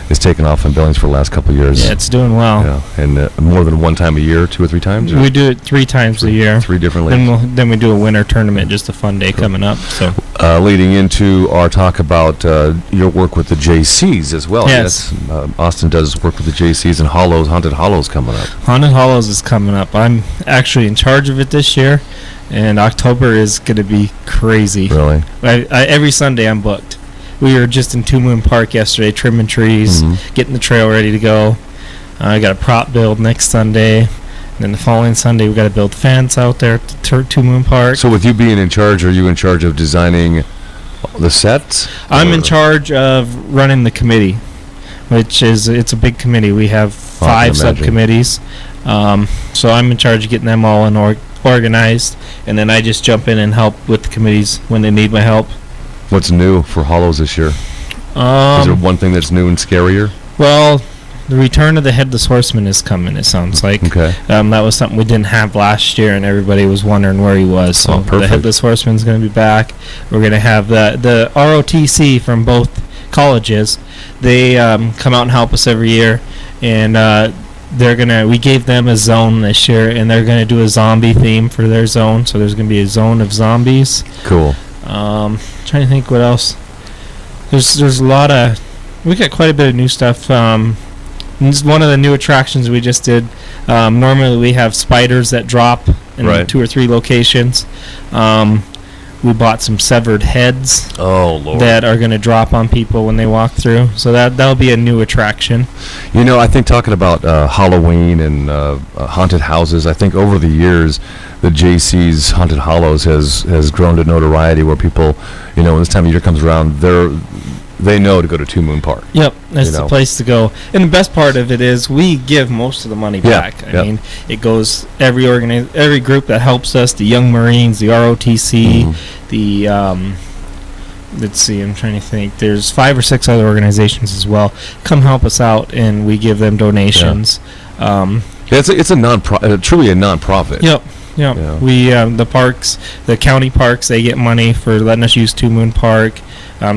is taking off in Billings for the last couple of years. Yeah, it's doing well. Yeah, and more than one time a year, 2 or 3 times. We do it 3 times a year. 3 different leagues. Then we do a winter tournament, just a fun day coming up. So leading into our talk about your work with the JCs as well. Yes. Austin does work with the JCs and Haunted Hollows coming up. Haunted Hollows is coming up. I'm actually in charge of it this year, and October is going to be crazy. Really? Every Sunday I'm booked. We were just in Two Moon Park yesterday, trimming trees, getting the trail ready to go. I got a prop build next Sunday. And then the following Sunday, we got to build fence out there at Two Moon Park. So with you being in charge, are you in charge of designing the sets? I'm in charge of running the committee, it's a big committee. We have 5 subcommittees. So I'm in charge of getting them all organized, and then I just jump in and help with the committees when they need my help. What's new for Hollows this year? Is there one thing that's new and scarier? Well, the return of the Headless Horseman is coming, it sounds like. Okay. That was something we didn't have last year, and everybody was wondering where he was. So the Headless Horseman's going to be back. We're going to have the ROTC from both colleges. They come out and help us every year, and we gave them a zone this year, and they're going to do a zombie theme for their zone. So there's going to be a zone of zombies. Cool. Trying to think what else. There's a lot of. We got quite a bit of new stuff. This is one of the new attractions we just did. Normally we have spiders that drop in 2 or 3 locations. We bought some severed heads that are going to drop on people when they walk through. So that'll be a new attraction. You know, I think talking about Halloween and haunted houses, I think over the years, the JC's Haunted Hollows has grown to notoriety where people, when this time of year comes around, they know to go to Two Moon Park. Yep, that's the place to go. And the best part of it is we give most of the money back. I mean, it goes every group that helps us, the Young Marines, the ROTC, the let's see, I'm trying to think. There's 5 or 6 other organizations as well. Come help us out, and we give them donations. It's a truly a non-profit. Yep. Yeah. We the parks, the county parks, they get money for letting us use Two Moon Park.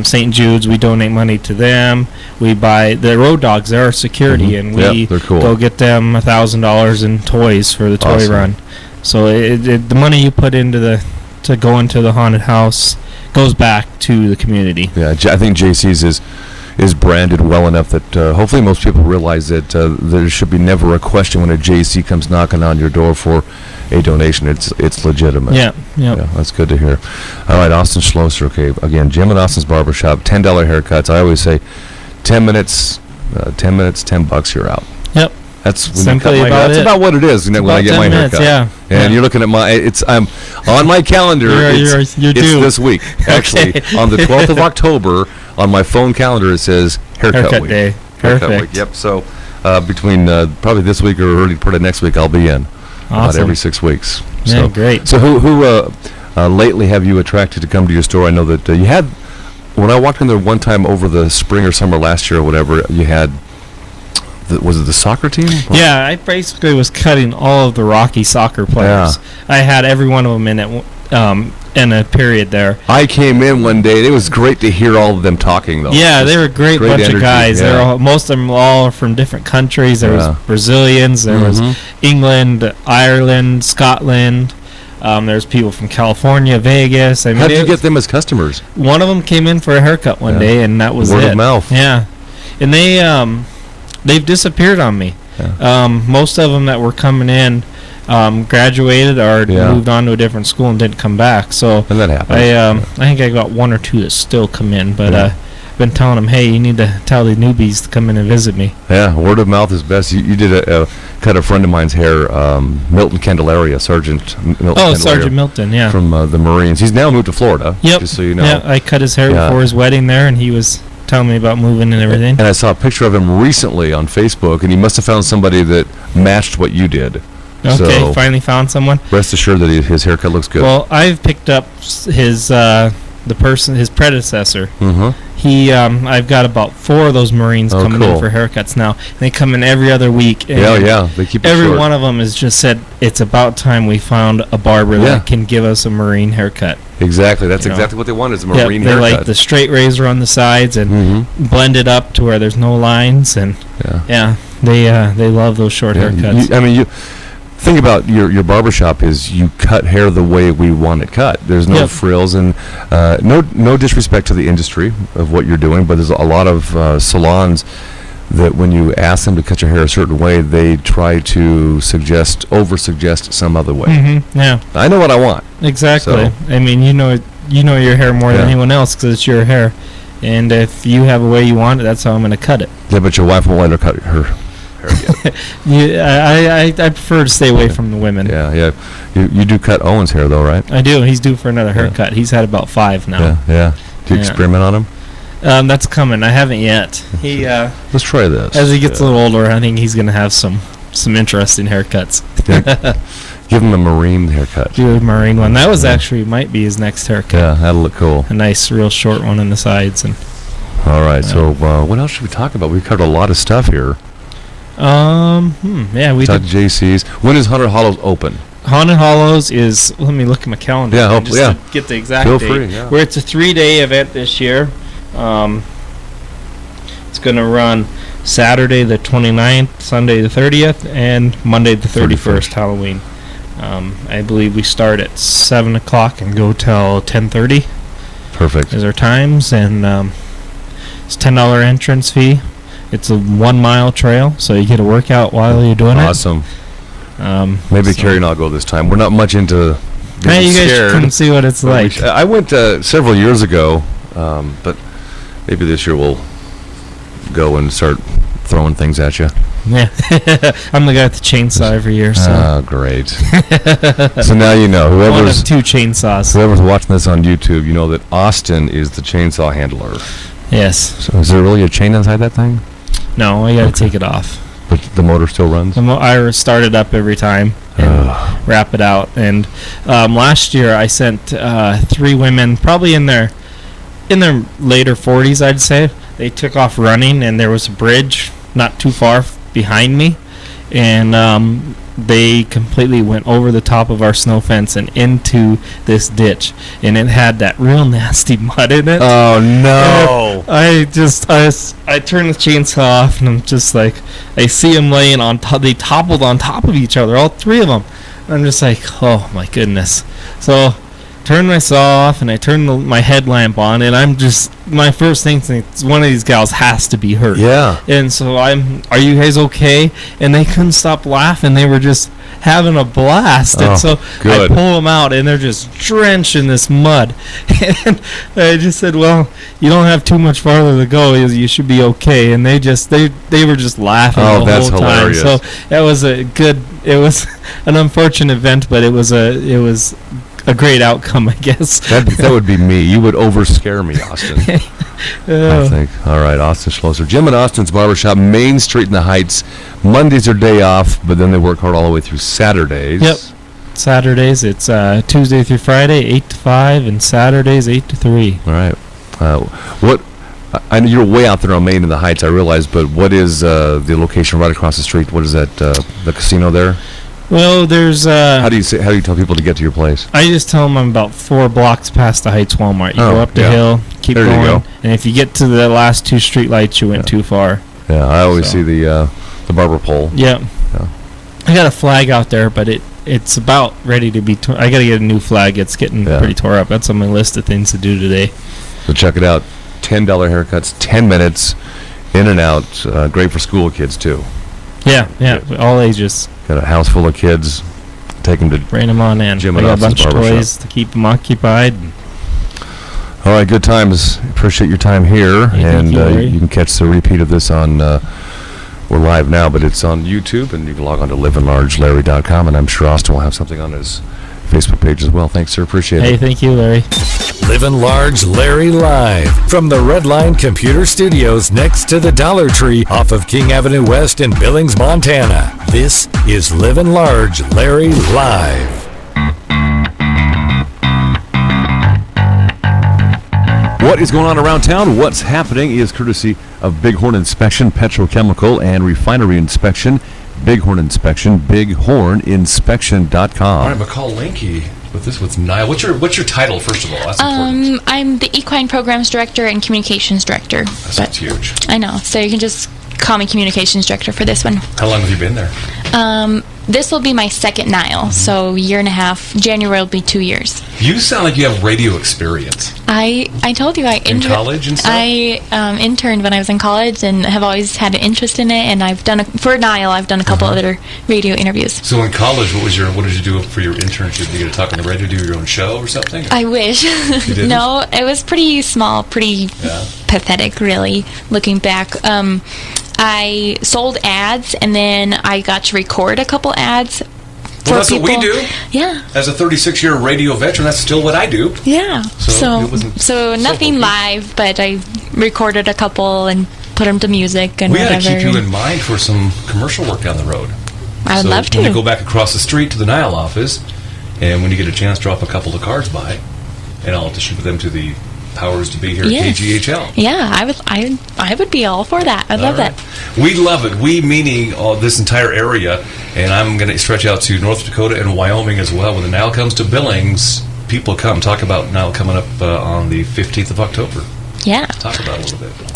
St. Jude's, we donate money to them. We buy the road dogs. They're our security, and we go get them $1,000 in toys for the toy run. So the money you put into to go into the haunted house goes back to the community. Yeah, I think JC's is branded well enough that hopefully most people realize that there should be never a question when a JC comes knocking on your door for a donation. It's legitimate. Yeah, that's good to hear. All right, Austin Schlosser. Okay, again, Jim and Austin's Barbershop, $10 haircuts. I always say 10 minutes, $10, you're out. Yep. That's simply about that's about what it is when I get my haircut. Yeah. And you're looking at I'm on my calendar. It's this week. Actually, on the 12th of October, on my phone calendar, it says haircut week. Day. Perfect. Haircut week. Yep. So between probably this week or early part of next week, I'll be in. Awesome. About every 6 weeks. Yeah, great. So who lately have you attracted to come to your store? I know that you had, when I walked in there one time over the spring or summer last year or whatever, you had, was it the soccer team? Yeah, I basically was cutting all of the Rocky soccer players. Yeah. I had every one of them in a period there. I came in one day. It was great to hear all of them talking, though. Yeah, they were a great bunch energy. Of guys. Yeah. Most of them all from different countries. There was Brazilians. There was England, Ireland, Scotland. There's people from California, Vegas. How did you get them as customers? One of them came in for a haircut one day, and that was Word of mouth. Yeah, and they've disappeared on me. Yeah. Most of them that were coming in graduated or moved on to a different school and didn't come back. So and that happens. I think I got 1 or 2 that still come in, but I've been telling them, hey, you need to tell the newbies to come in and visit me. Yeah, word of mouth is best. You did a cut a friend of mine's hair, Milton Candelaria, Sergeant Milton. Oh, Candelaria, Sergeant Milton, yeah. from the Marines. He's now moved to Florida. Yep. Just so you know. Yeah, I cut his hair before his wedding there, and he was telling me about moving and everything. And I saw a picture of him recently on Facebook, and he must have found somebody that matched what you did. Okay, So finally found someone. rest assured that his haircut looks good. Well, I've picked up his his predecessor. Mm-hmm. I've got about 4 of those Marines coming cool. in for haircuts now. They come in every other week. And Yeah, they keep it every short. one of them has just said it's about time we found a barber Yeah. that can give us a Marine haircut. Exactly. That's You know. exactly what they want is a Yep, Marine they haircut. like the straight razor on the sides and Mm-hmm. blend it up to where there's no lines, and Yeah. they love those short Yeah, haircuts. you think about your barbershop is you cut hair the way we want it cut. There's no Yep. frills, and no disrespect to the industry of what you're doing, but there's a lot of salons that when you ask them to cut your hair a certain way, they try to over-suggest some other way. Mm-hmm. Yeah, I know what I want. exactly. So- I mean, you know your hair more than Yeah. anyone else because it's your hair, and if you have a way you want it, that's how I'm going to cut it. Yeah, but your wife won't let her cut her hair yet. I prefer to stay away from the women. Yeah. You do cut Owen's hair though, right? I do. He's due for another haircut. He's had about 5 now. Yeah. Do you Yeah. experiment on him? That's coming. I haven't yet. He Let's try this. as he gets a little older, I think he's going to have some interesting haircuts. Give him a Marine haircut. Do a Marine one. That was Yeah. actually might be his next haircut. Yeah, that'll look cool. A nice, real short one on the sides. And All right, so what else should we talk about? We covered a lot of stuff here. yeah, we Talked did. JC's. When is Hunter Hollows open? Haunted Hollows is. Let me look at my calendar. Yeah, again hope- just to get the exact Feel date. free, yeah. Where it's a 3-day event this year. It's going to run Saturday the 29th, Sunday the 30th, and Monday the 31st, Halloween. I believe we start at 7 o'clock and go till 10:30 Perfect. is our times, and it's $10 entrance fee. It's a 1-mile trail, so you get a workout while you're doing Awesome. it. Maybe so- Carrie and I'll go this time. We're not much into Hey, getting you guys scared. come see what it's like. I went several years ago, but maybe this year we'll go and start throwing things at you. Yeah, I'm the guy with the chainsaw every year, so Oh, great. So now you know. one Whoever's of 2 chainsaws. watching this on YouTube, you know that Austin is the chainsaw handler. Yes. So is there really a chain inside that thing? No, I got to Okay. take it off. But the motor still runs? I start it up every time and wrap it out. And last year I sent 3 women, probably in their later 40s, I'd say. They took off running, and there was a bridge not too far behind me, and they completely went over the top of our snow fence and into this ditch, and it had that real nasty mud in it. Oh, no. I turned the chainsaw off, and I'm just like, I see them laying on top. They toppled on top of each other, all 3 of them. I'm just like, oh my goodness. So turned my saw off, and I turned my headlamp on, and I'm just, my first thing is one of these gals has to be hurt. Yeah. And so are you guys okay? And they couldn't stop laughing. They were just having a blast. Oh, And so good. I pull them out, and they're just drenched in this mud. And I just said, well, you don't have too much farther to go. You should be okay. And they were just laughing Oh, the that's whole hilarious. time. So that was it was an unfortunate event, but it was a great outcome, I guess. That would be me. You would over-scare me, Austin. I think. All right, Austin Schlosser. Jim and Austin's Barbershop, Main Street in the Heights. Mondays are day off, but then they work hard all the way through Saturdays. Yep. Saturdays, it's Tuesday through Friday, 8 to 5, and Saturdays, 8 to 3. All right. I know you're way out there on Main in the Heights, I realize, but what is the location right across the street? What is that, the casino there? Well, there's... How do you tell people to get to your place? I just tell them I'm about 4 blocks past the Heights Walmart. You Oh, go up the yeah. hill, keep There you going, go. and if you get to the last 2 street lights, you went too far. Yeah, I always So. see the barber pole. Yeah. Yeah. I got a flag out there, but it's about ready to be... I got to get a new flag. It's getting Yeah. pretty tore up. That's on my list of things to do today. So check it out. $10 haircuts, 10 minutes, in and out. Great for school kids, too. Yeah, all ages. Got a house full of kids. Take them to... Bring them on in. Jim I and got a Austin's bunch of Barbershop. toys to keep them occupied. All right, good times. Appreciate your time here. Hey, thank and you, Larry. you can catch the repeat of this on we're live now, but it's on YouTube, and you can log on to livinlargelarry.com, and I'm sure Austin will have something on his Facebook page as well. Thanks, sir. Appreciate it. Hey, thank you, Larry. Livin' Large Larry live from the Redline Computer Studios next to the Dollar Tree off of King Avenue West in Billings, Montana. This is Livin' Large Larry live. What is going on around town? What's happening is courtesy of Bighorn Inspection, Petrochemical, and Refinery Inspection. Bighorn Inspection, bighorninspection.com. All right, McCall Linky with Niall. What's your title, first of all? That's important. I'm the Equine Programs Director and Communications Director. That's huge. I know, so you can just call me Communications Director for this one. How long have you been there? This will be my second Nile, so year and a half. January will be 2 years. You sound like you have radio experience. I told you in college and stuff? I interned when I was in college and have always had an interest in it, and I've done for Nile I've done a couple other radio interviews. So in college, what did you do for your internship? Did you get to talk on the radio, do your own show or something? I wish. You didn't? No, it was pretty small, pretty pathetic, really, looking back. I sold ads, and then I got to record a couple ads for that's people. What we do. Yeah. As a 36-year radio veteran, that's still what I do. Yeah. So nothing so live, but I recorded a couple and put them to music and whatever. We got to keep you in mind for some commercial work down the road. I would love to. When you go back across the street to the Nile office, and when you get a chance, drop a couple of cards by, and I'll distribute them to the powers to be here at KGHL. Yeah, I would be all for that. I'd love that. We love it. We meaning this entire area, and I'm going to stretch out to North Dakota and Wyoming as well. When the Nile comes to Billings, people come. Talk about Nile coming up on the 15th of October. Yeah. Talk about it a little bit.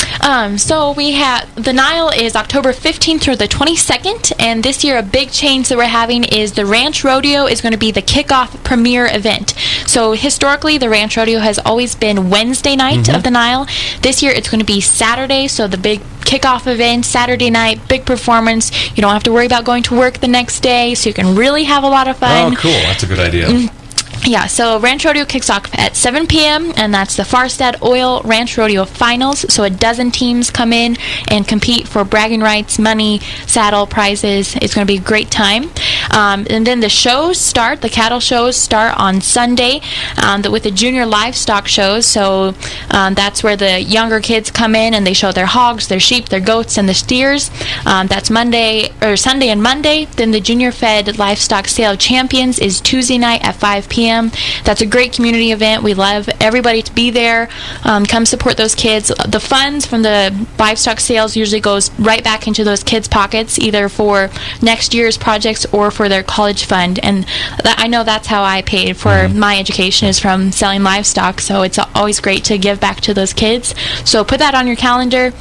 So we have the Nile is October 15th through the 22nd, and this year a big change that we're having is the Ranch Rodeo is going to be the kickoff premiere event. So historically, the Ranch Rodeo has always been Wednesday night of the Nile. This year it's going to be Saturday, so the big kickoff event, Saturday night, big performance. You don't have to worry about going to work the next day, so you can really have a lot of fun. Oh, cool. That's a good idea. Yeah, so Ranch Rodeo kicks off at 7 p.m., and that's the Farstad Oil Ranch Rodeo Finals. So a dozen teams come in and compete for bragging rights, money, saddle, prizes. It's going to be a great time. And then the cattle shows start on Sunday with the junior livestock shows. So that's where the younger kids come in and they show their hogs, their sheep, their goats, and the steers. That's Sunday and Monday. Then the junior fed livestock sale of champions is Tuesday night at 5 p.m. That's a great community event. We love everybody to be there. Come support those kids. The funds from the livestock sales usually goes right back into those kids' pockets, either for next year's projects or for their college fund. And I know that's how I paid for my education, is from selling livestock. So it's always great to give back to those kids. So put that on your calendar.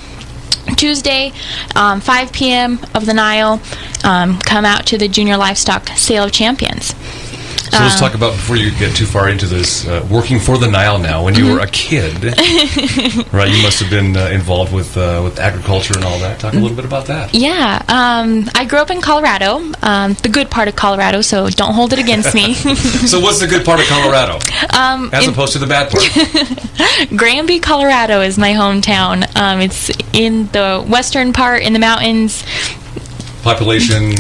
Tuesday, 5 p.m. of the Nile, come out to the Junior Livestock Sale of Champions. So let's talk about, before you get too far into this, working for the Nile now. When you were a kid, right, you must have been involved with agriculture and all that. Talk a little bit about that. Yeah, I grew up in Colorado, the good part of Colorado, so don't hold it against me. So what's the good part of Colorado, as opposed to the bad part? Granby, Colorado is my hometown. It's in the western part, in the mountains. Population?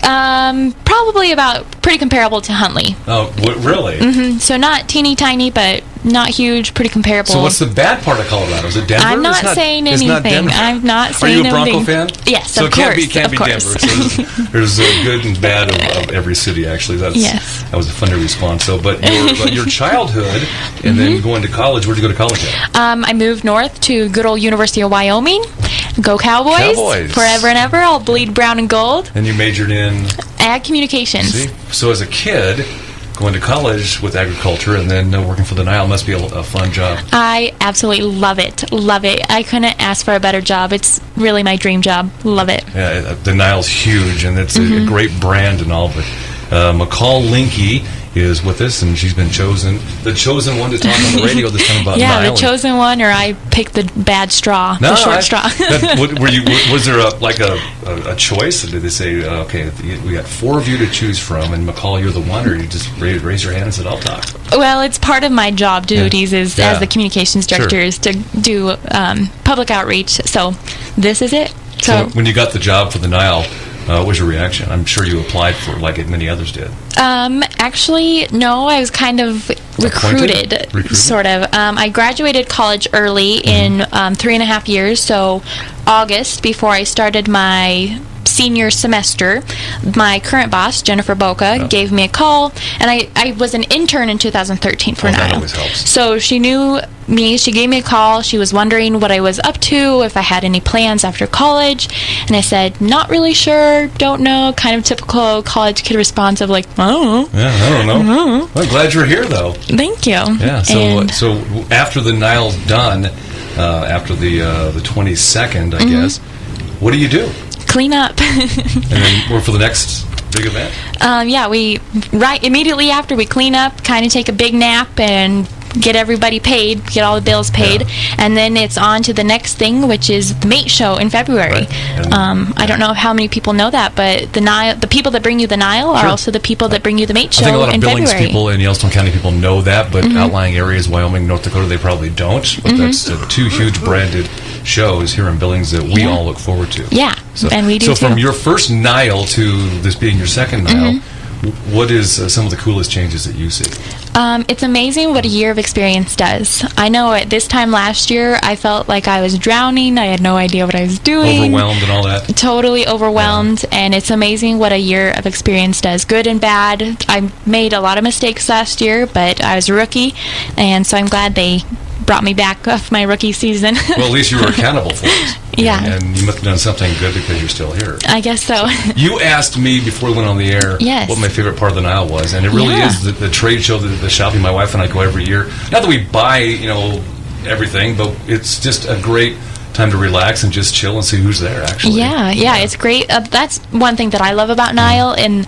Probably about pretty comparable to Huntley. Oh, really? Mm-hmm. So not teeny tiny, but not huge, pretty comparable. So what's the bad part of Colorado? Is it Denver? I'm not saying anything. I'm not saying anything. Are you a Bronco fan? Yes, so of course. So it can't be Denver. So there's good and bad of every city, actually. That was a funny response. So, but your childhood and then going to college, where'd you go to college at? I moved north to good old University of Wyoming. Go Cowboys. Forever and ever. I'll bleed brown and gold. And you majored in? Ag communications. See? So as a kid, going to college with agriculture and then working for the Nile must be a fun job. I absolutely love it. Love it. I couldn't ask for a better job. It's really my dream job. Love it. Yeah, the Nile's huge, and it's a great brand and all, but McCall Linky is with us, and she's been the chosen one to talk on the radio this time about Nile. Yeah, the chosen one, or I picked the bad straw, the short straw. Was there a choice? Did they say, okay, we got 4 of you to choose from, and McCall, you're the one, or you just raise your hand and said, I'll talk? Well, it's part of my job duties as the communications director is to do public outreach, so this is it. So when you got the job for the Nile, what was your reaction? I'm sure you applied for like many others did. Actually, no, I was kind of recruited? Sort of. I graduated college early in 3.5 years, so August, before I started my senior semester, my current boss, Jennifer Boca, gave me a call, and I was an intern in 2013 for Nile. That always helps. So she knew me, she gave me a call, she was wondering what I was up to, if I had any plans after college, and I said, not really sure, don't know, kind of typical college kid response of like, oh. Yeah, I don't know. Well, I'm glad you're here, though. Thank you. Yeah, so after the Nile's done, after the 22nd, I guess, what do? Clean up. And then we're for the next big event? We immediately after we clean up, kind of take a big nap and get everybody paid, get all the bills paid, and then it's on to the next thing, which is the Mate Show in February. Right. I don't know how many people know that, but the people that bring you the Nile are also the people that bring you the Mate Show in February. I think a lot of Billings people and Yellowstone County people know that, but outlying areas, Wyoming, North Dakota, they probably don't. But that's two huge branded shows here in Billings that we all look forward to. Yeah, and we do too. So from too. your first Nile to this being your second Nile, what is some of the coolest changes that you see? It's amazing what a year of experience does. I know at this time last year, I felt like I was drowning. I had no idea what I was doing. Overwhelmed and all that. Totally overwhelmed. And it's amazing what a year of experience does, good and bad. I made a lot of mistakes last year, but I was a rookie. And so I'm glad they brought me back off my rookie season. Well, at least you were accountable for it. Yeah. And you must have done something good because you're still here. I guess so. You asked me before we went on the air what my favorite part of the Nile was, and it really is the trade show, the shopping. My wife and I go every year. Not that we buy, everything, but it's just a great time to relax and just chill and see who's there, actually. Yeah, it's great. That's one thing that I love about Nile, and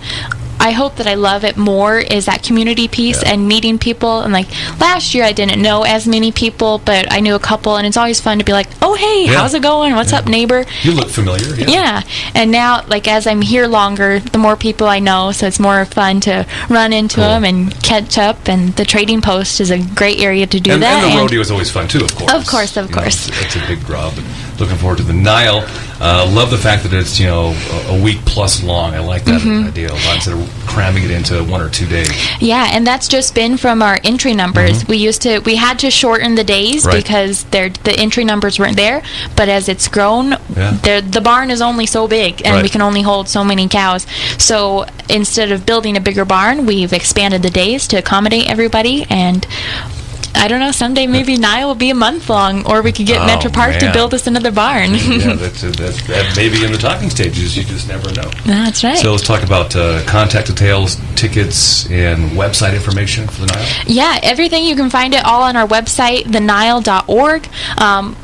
I hope that I love it more is that community piece and meeting people. And like last year I didn't know as many people, but I knew a couple, and it's always fun to be like, oh hey, how's it going, what's up neighbor? You look familiar. And now like as I'm here longer, the more people I know, so it's more fun to run into them and catch up, and the trading post is a great area to do that. And the rodeo is always fun too, of course. Of course. It's a big draw, but looking forward to the Nile. Love the fact that it's a week plus long. I like that idea a lot, instead of cramming it into 1 or 2 days. Yeah, and that's just been from our entry numbers. We had to shorten the days because the entry numbers weren't there. But as it's grown, the barn is only so big, and we can only hold so many cows. So instead of building a bigger barn, we've expanded the days to accommodate everybody. And I don't know, someday maybe Nile will be a month long, or we could get Metro Park to build us another barn. That may be in the talking stages. You just never know. That's right. So let's talk about contact details, tickets, and website information for the Nile. Yeah, everything. You can find it all on our website, thenile.org.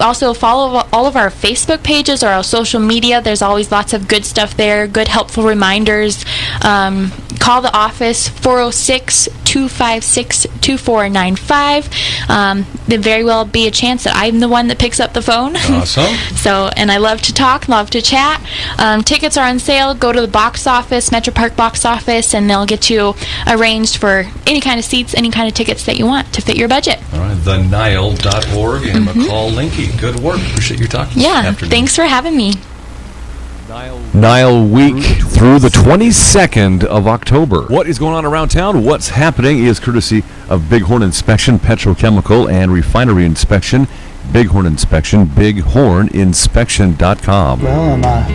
Also, follow all of our Facebook pages or our social media. There's always lots of good stuff there, good, helpful reminders. Call the office, 406-256-2495. There very well be a chance that I'm the one that picks up the phone. Awesome. And I love to talk, love to chat. Tickets are on sale. Go to the box office, Metro Park box office, and they'll get you arranged for any kind of seats, any kind of tickets that you want to fit your budget. All right, thenile.org and McCall Linky. Good work. Appreciate your talking this afternoon. Thanks for having me. Nile Week through the 22nd of October. What is going on around town? What's happening is courtesy of Bighorn Inspection, Petrochemical, and Refinery Inspection. Bighorn Inspection, bighorninspection.com. Well, I'm a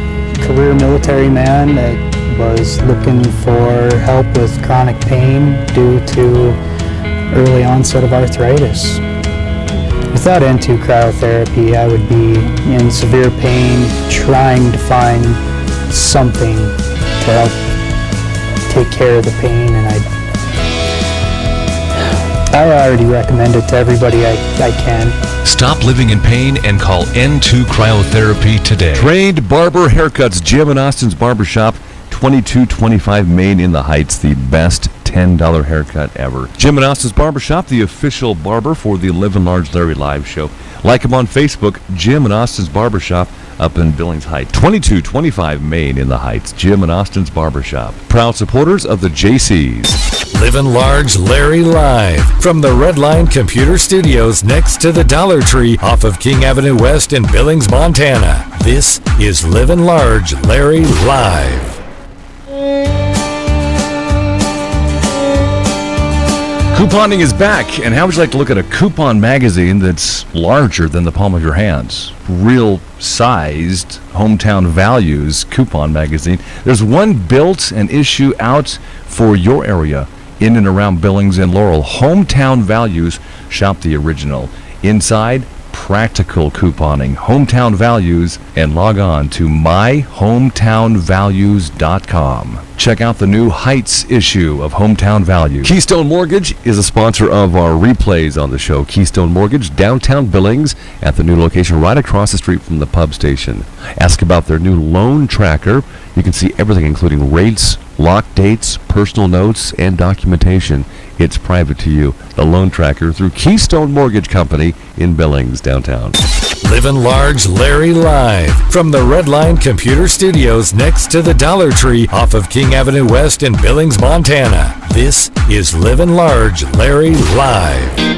career military man that was looking for help with chronic pain due to early onset of arthritis. Without N2 cryotherapy, I would be in severe pain, trying to find something to help take care of the pain, and I already recommend it to everybody I can. Stop living in pain and call N2 Cryotherapy today. Trained Barber Haircuts, Jim and Austin's Barbershop, 2225 Main in the Heights, the best $10 haircut ever. Jim and Austin's Barbershop, the official barber for the Livin Large Larry live show. Like him on Facebook, Jim and Austin's Barbershop up in Billings Heights. 2225 Main in the Heights, Jim and Austin's Barbershop. Proud supporters of the JCs. Livin Large Larry live from the Redline Computer Studios next to the Dollar Tree off of King Avenue West in Billings, Montana. This is Livin Large Larry live. Couponing is back, and how would you like to look at a coupon magazine that's larger than the palm of your hands? Real sized Hometown Values coupon magazine. There's one built and issue out for your area in and around Billings and Laurel. Hometown Values, shop the original. Inside, practical couponing. Hometown Values, and log on to myhometownvalues.com. Check out the new Heights issue of Hometown Values. Keystone Mortgage is a sponsor of our replays on the show. Keystone Mortgage, downtown Billings, at the new location right across the street from the pub station. Ask about their new loan tracker. You can see everything, including rates, lock dates, personal notes, and documentation. It's private to you. The loan tracker through Keystone Mortgage Company in Billings, downtown. Livin Large Larry live from the Redline Computer Studios next to the Dollar Tree off of King Avenue West in Billings, Montana. This is Livin Large Larry live.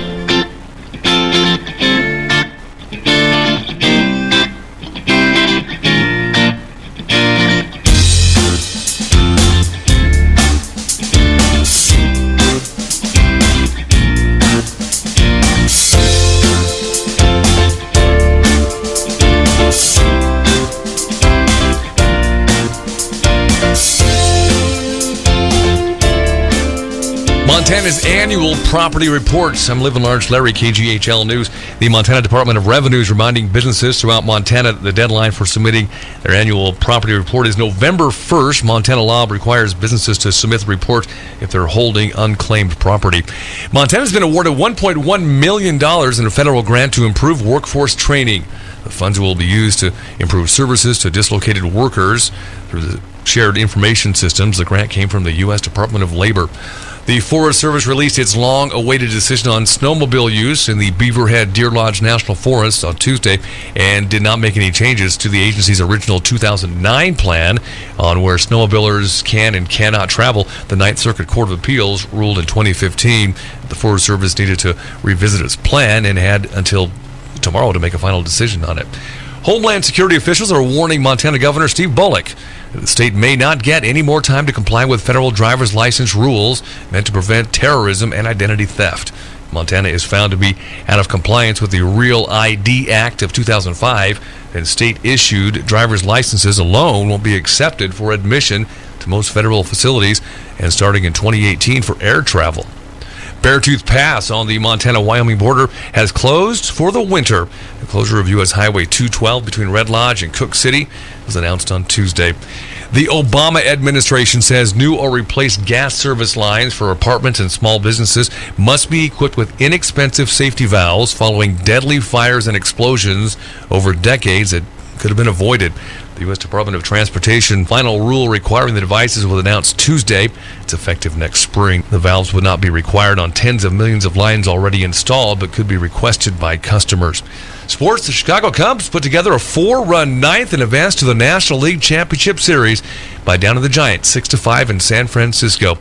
Montana's annual property reports. I'm Livin Large Larry, KGHL News. The Montana Department of Revenue is reminding businesses throughout Montana that the deadline for submitting their annual property report is November 1st. Montana law requires businesses to submit the report if they're holding unclaimed property. Montana's been awarded $1.1 million in a federal grant to improve workforce training. The funds will be used to improve services to dislocated workers through the shared information systems. The grant came from the U.S. Department of Labor. The Forest Service released its long-awaited decision on snowmobile use in the Beaverhead Deer Lodge National Forest on Tuesday and did not make any changes to the agency's original 2009 plan on where snowmobilers can and cannot travel. The Ninth Circuit Court of Appeals ruled in 2015 the Forest Service needed to revisit its plan and had until tomorrow to make a final decision on it. Homeland Security officials are warning Montana Governor Steve Bullock that the state may not get any more time to comply with federal driver's license rules meant to prevent terrorism and identity theft. Montana is found to be out of compliance with the Real ID Act of 2005, and state-issued driver's licenses alone won't be accepted for admission to most federal facilities, and starting in 2018 for air travel. Beartooth Pass on the Montana-Wyoming border has closed for the winter. The closure of U.S. Highway 212 between Red Lodge and Cook City was announced on Tuesday. The Obama administration says new or replaced gas service lines for apartments and small businesses must be equipped with inexpensive safety valves following deadly fires and explosions over decades that could have been avoided. The U.S. Department of Transportation final rule requiring the devices was announced Tuesday. It's effective next spring. The valves would not be required on tens of millions of lines already installed, but could be requested by customers. Sports, the Chicago Cubs put together a 4-run ninth and advanced to the National League Championship Series by down to the Giants 6-5 in San Francisco.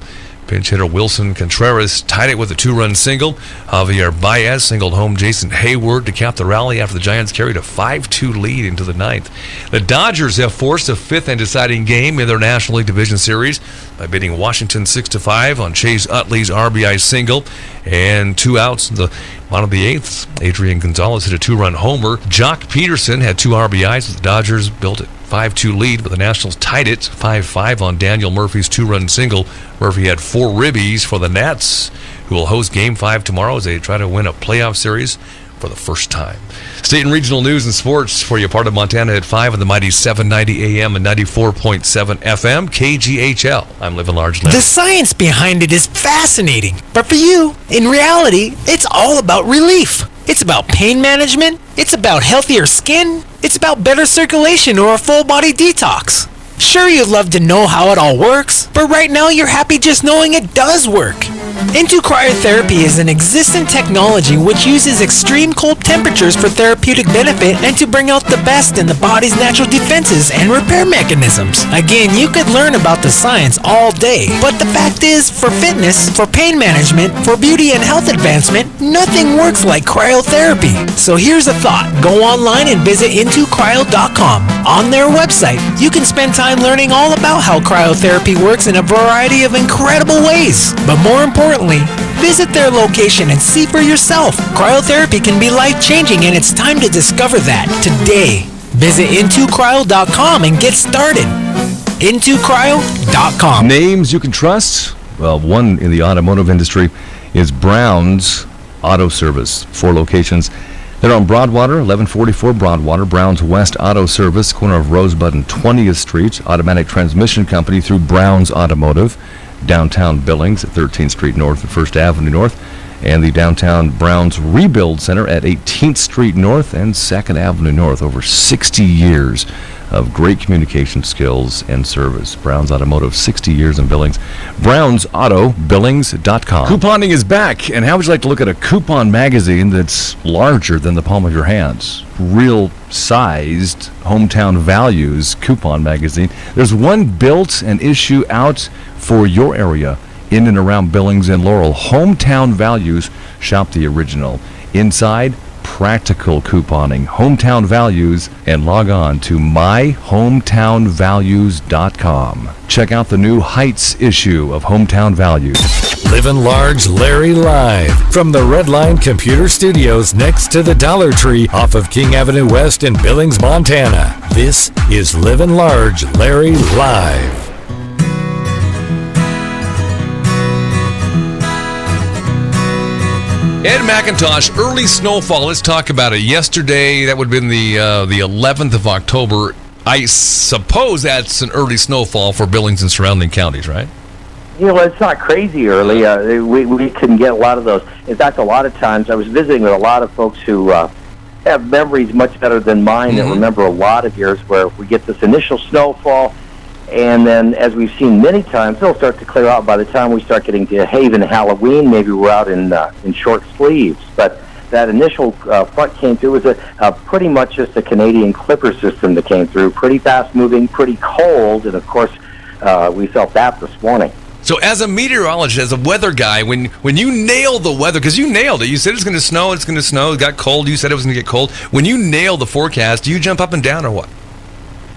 Pinch hitter Wilson Contreras tied it with a 2-run single. Javier Baez singled home Jason Hayward to cap the rally after the Giants carried a 5-2 lead into the ninth. The Dodgers have forced a fifth and deciding game in their National League Division Series by beating Washington 6-5 on Chase Utley's RBI single. And 2 outs in the bottom of the eighth. Adrian Gonzalez hit a 2-run homer. Jock Peterson had 2 RBIs as the Dodgers built it 5-2 lead, but the Nationals tied it 5-5 on Daniel Murphy's 2-run single. Murphy had 4 ribbies for the Nats, who will host Game 5 tomorrow as they try to win a playoff series for the first time. State and regional news and sports for you, part of Montana at 5 on the mighty 790 AM and 94.7 FM, KGHL. I'm Livin Large Larry. The science behind it is fascinating, but for you, in reality, it's all about relief. It's about pain management, it's about healthier skin, it's about better circulation or a full body detox. Sure, you'd love to know how it all works, but right now you're happy just knowing it does work. Into cryotherapy is an existing technology which uses extreme cold temperatures for therapeutic benefit and to bring out the best in the body's natural defenses and repair mechanisms. Again, you could learn about the science all day, but the fact is, for fitness, for pain management, for beauty and health advancement, nothing works like cryotherapy. So here's a thought. Go online and visit intocryo.com. On their website, you can spend time learning all about how cryotherapy works in a variety of incredible ways. But more importantly, visit their location and see for yourself. Cryotherapy can be life-changing, and it's time to discover that today. Visit intocryo.com and get started. intocryo.com. Names you can trust? Well, one in the automotive industry is Brown's Auto Service. 4 locations. They're on Broadwater, 1144 Broadwater, Brown's West Auto Service, corner of Rosebud and 20th Street. Automatic transmission company through Brown's Automotive. Downtown Billings at 13th Street North and 1st Avenue North. And the downtown Brown's Rebuild Center at 18th Street North and 2nd Avenue North. Over 60 years of great communication skills and service. Brown's Automotive, 60 years in Billings. BrownsAutoBillings.com. Couponing is back, and how would you like to look at a coupon magazine that's larger than the palm of your hands? Real sized Hometown Values coupon magazine. There's one built and issue out for your area in and around Billings and Laurel. Hometown Values. Shop the original. Inside, practical couponing. Hometown Values, and log on to myhometownvalues.com. Check out the new Heights issue of Hometown Values. Livin' Large Larry live from the Redline Computer Studios next to the Dollar Tree off of King Avenue West in Billings, Montana. This is Livin' Large Larry live. Ed McIntosh, early snowfall. Let's talk about it. Yesterday, that would have been the 11th of October. I suppose that's an early snowfall for Billings and surrounding counties, right? You know, it's not crazy early. We can get a lot of those. In fact, a lot of times, I was visiting with a lot of folks who have memories much better than mine that remember a lot of years where we get this initial snowfall, and then, as we've seen many times, it'll start to clear out by the time we start getting to Haven Halloween. Maybe we're out in short sleeves. But that initial front came through was a pretty much just a Canadian clipper system that came through. Pretty fast-moving, pretty cold, and, of course, we felt that this morning. So as a meteorologist, as a weather guy, when you nail the weather, because you nailed it, you said it's going to snow, it got cold, you said it was going to get cold. When you nail the forecast, do you jump up and down or what?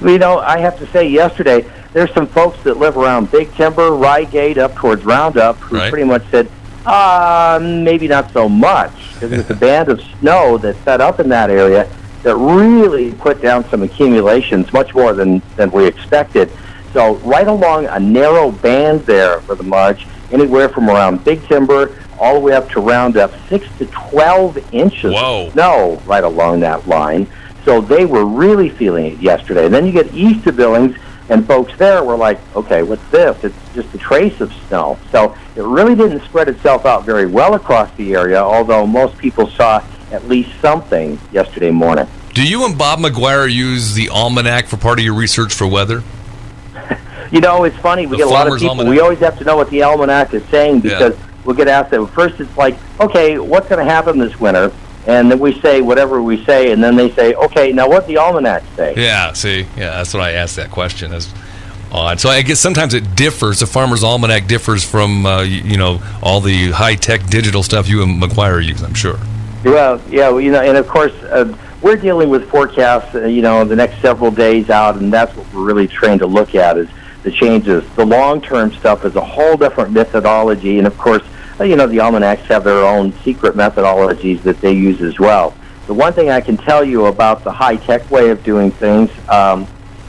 You know, I have to say yesterday, there's some folks that live around Big Timber, Rygate, up towards Roundup, who pretty much said, maybe not so much, because it's a band of snow that set up in that area that really put down some accumulations, much more than we expected. So right along a narrow band there for the March, anywhere from around Big Timber all the way up to Roundup, 6 to 12 inches of snow right along that line. So they were really feeling it yesterday. And then you get east of Billings, and folks there were like, okay, what's this? It's just a trace of snow. So it really didn't spread itself out very well across the area, although most people saw at least something yesterday morning. Do you and Bob McGuire use the almanac for part of your research for weather? You know, it's funny. We get a lot of people. Almanac. We always have to know what the almanac is saying because we'll get asked that. First, it's like, okay, what's going to happen this winter? And then we say whatever we say, and then they say, okay, now what the almanac say? Yeah, see, that's what I asked that question. That's odd. So I guess sometimes it differs. The Farmer's Almanac differs from, all the high-tech digital stuff you and McGuire use, I'm sure. Well, and of course, we're dealing with forecasts, the next several days out, and that's what we're really trained to look at is the changes. The long-term stuff is a whole different methodology, and of course, the almanacs have their own secret methodologies that they use as well. The one thing I can tell you about the high-tech way of doing things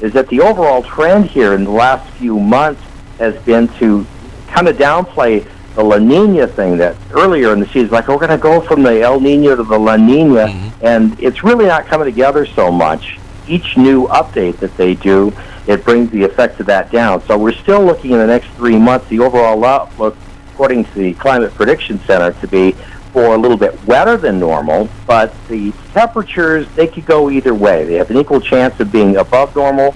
is that the overall trend here in the last few months has been to kind of downplay the La Nina thing that earlier in the season, like we're going to go from the El Nino to the La Nina, and it's really not coming together so much. Each new update that they do, it brings the effects of that down. So we're still looking in the next 3 months, the overall outlook, according to the Climate Prediction Center, to be for a little bit wetter than normal, but the temperatures, they could go either way. They have an equal chance of being above normal,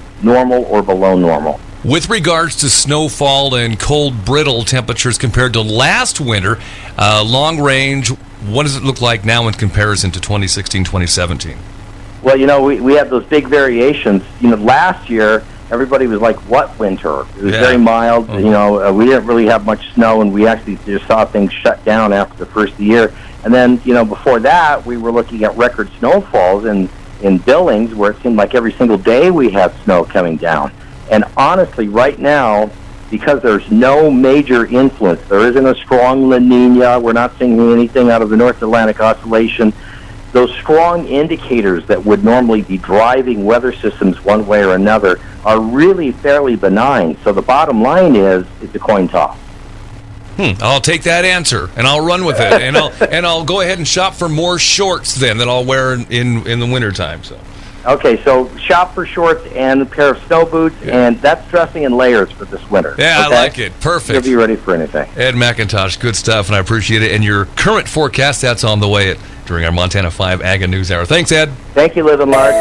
or below normal. With regards to snowfall and cold, brittle temperatures compared to last winter, long range, what does it look like now in comparison to 2016, 2017? Well, we have those big variations. Last year, everybody was like, what winter? It was very mild. Mm-hmm. We didn't really have much snow, and we actually just saw things shut down after the first of the year. And then, before that, we were looking at record snowfalls in Billings, where it seemed like every single day we had snow coming down. And honestly, right now, because there's no major influence, there isn't a strong La Nina, we're not seeing anything out of the North Atlantic Oscillation, those strong indicators that would normally be driving weather systems one way or another are really fairly benign. So the bottom line is, it's a coin toss. I'll take that answer and I'll run with it, and I'll go ahead and shop for more shorts then that I'll wear in the wintertime. So. Okay, so shop for shorts and a pair of snow boots, and that's dressing in layers for this winter. Yeah, okay? I like it. Perfect. You'll be ready for anything. Ed McIntosh, good stuff, and I appreciate it. And your current forecast, that's on the way during our Montana 5 Ag and News Hour. Thanks, Ed. Thank you, Livin Large.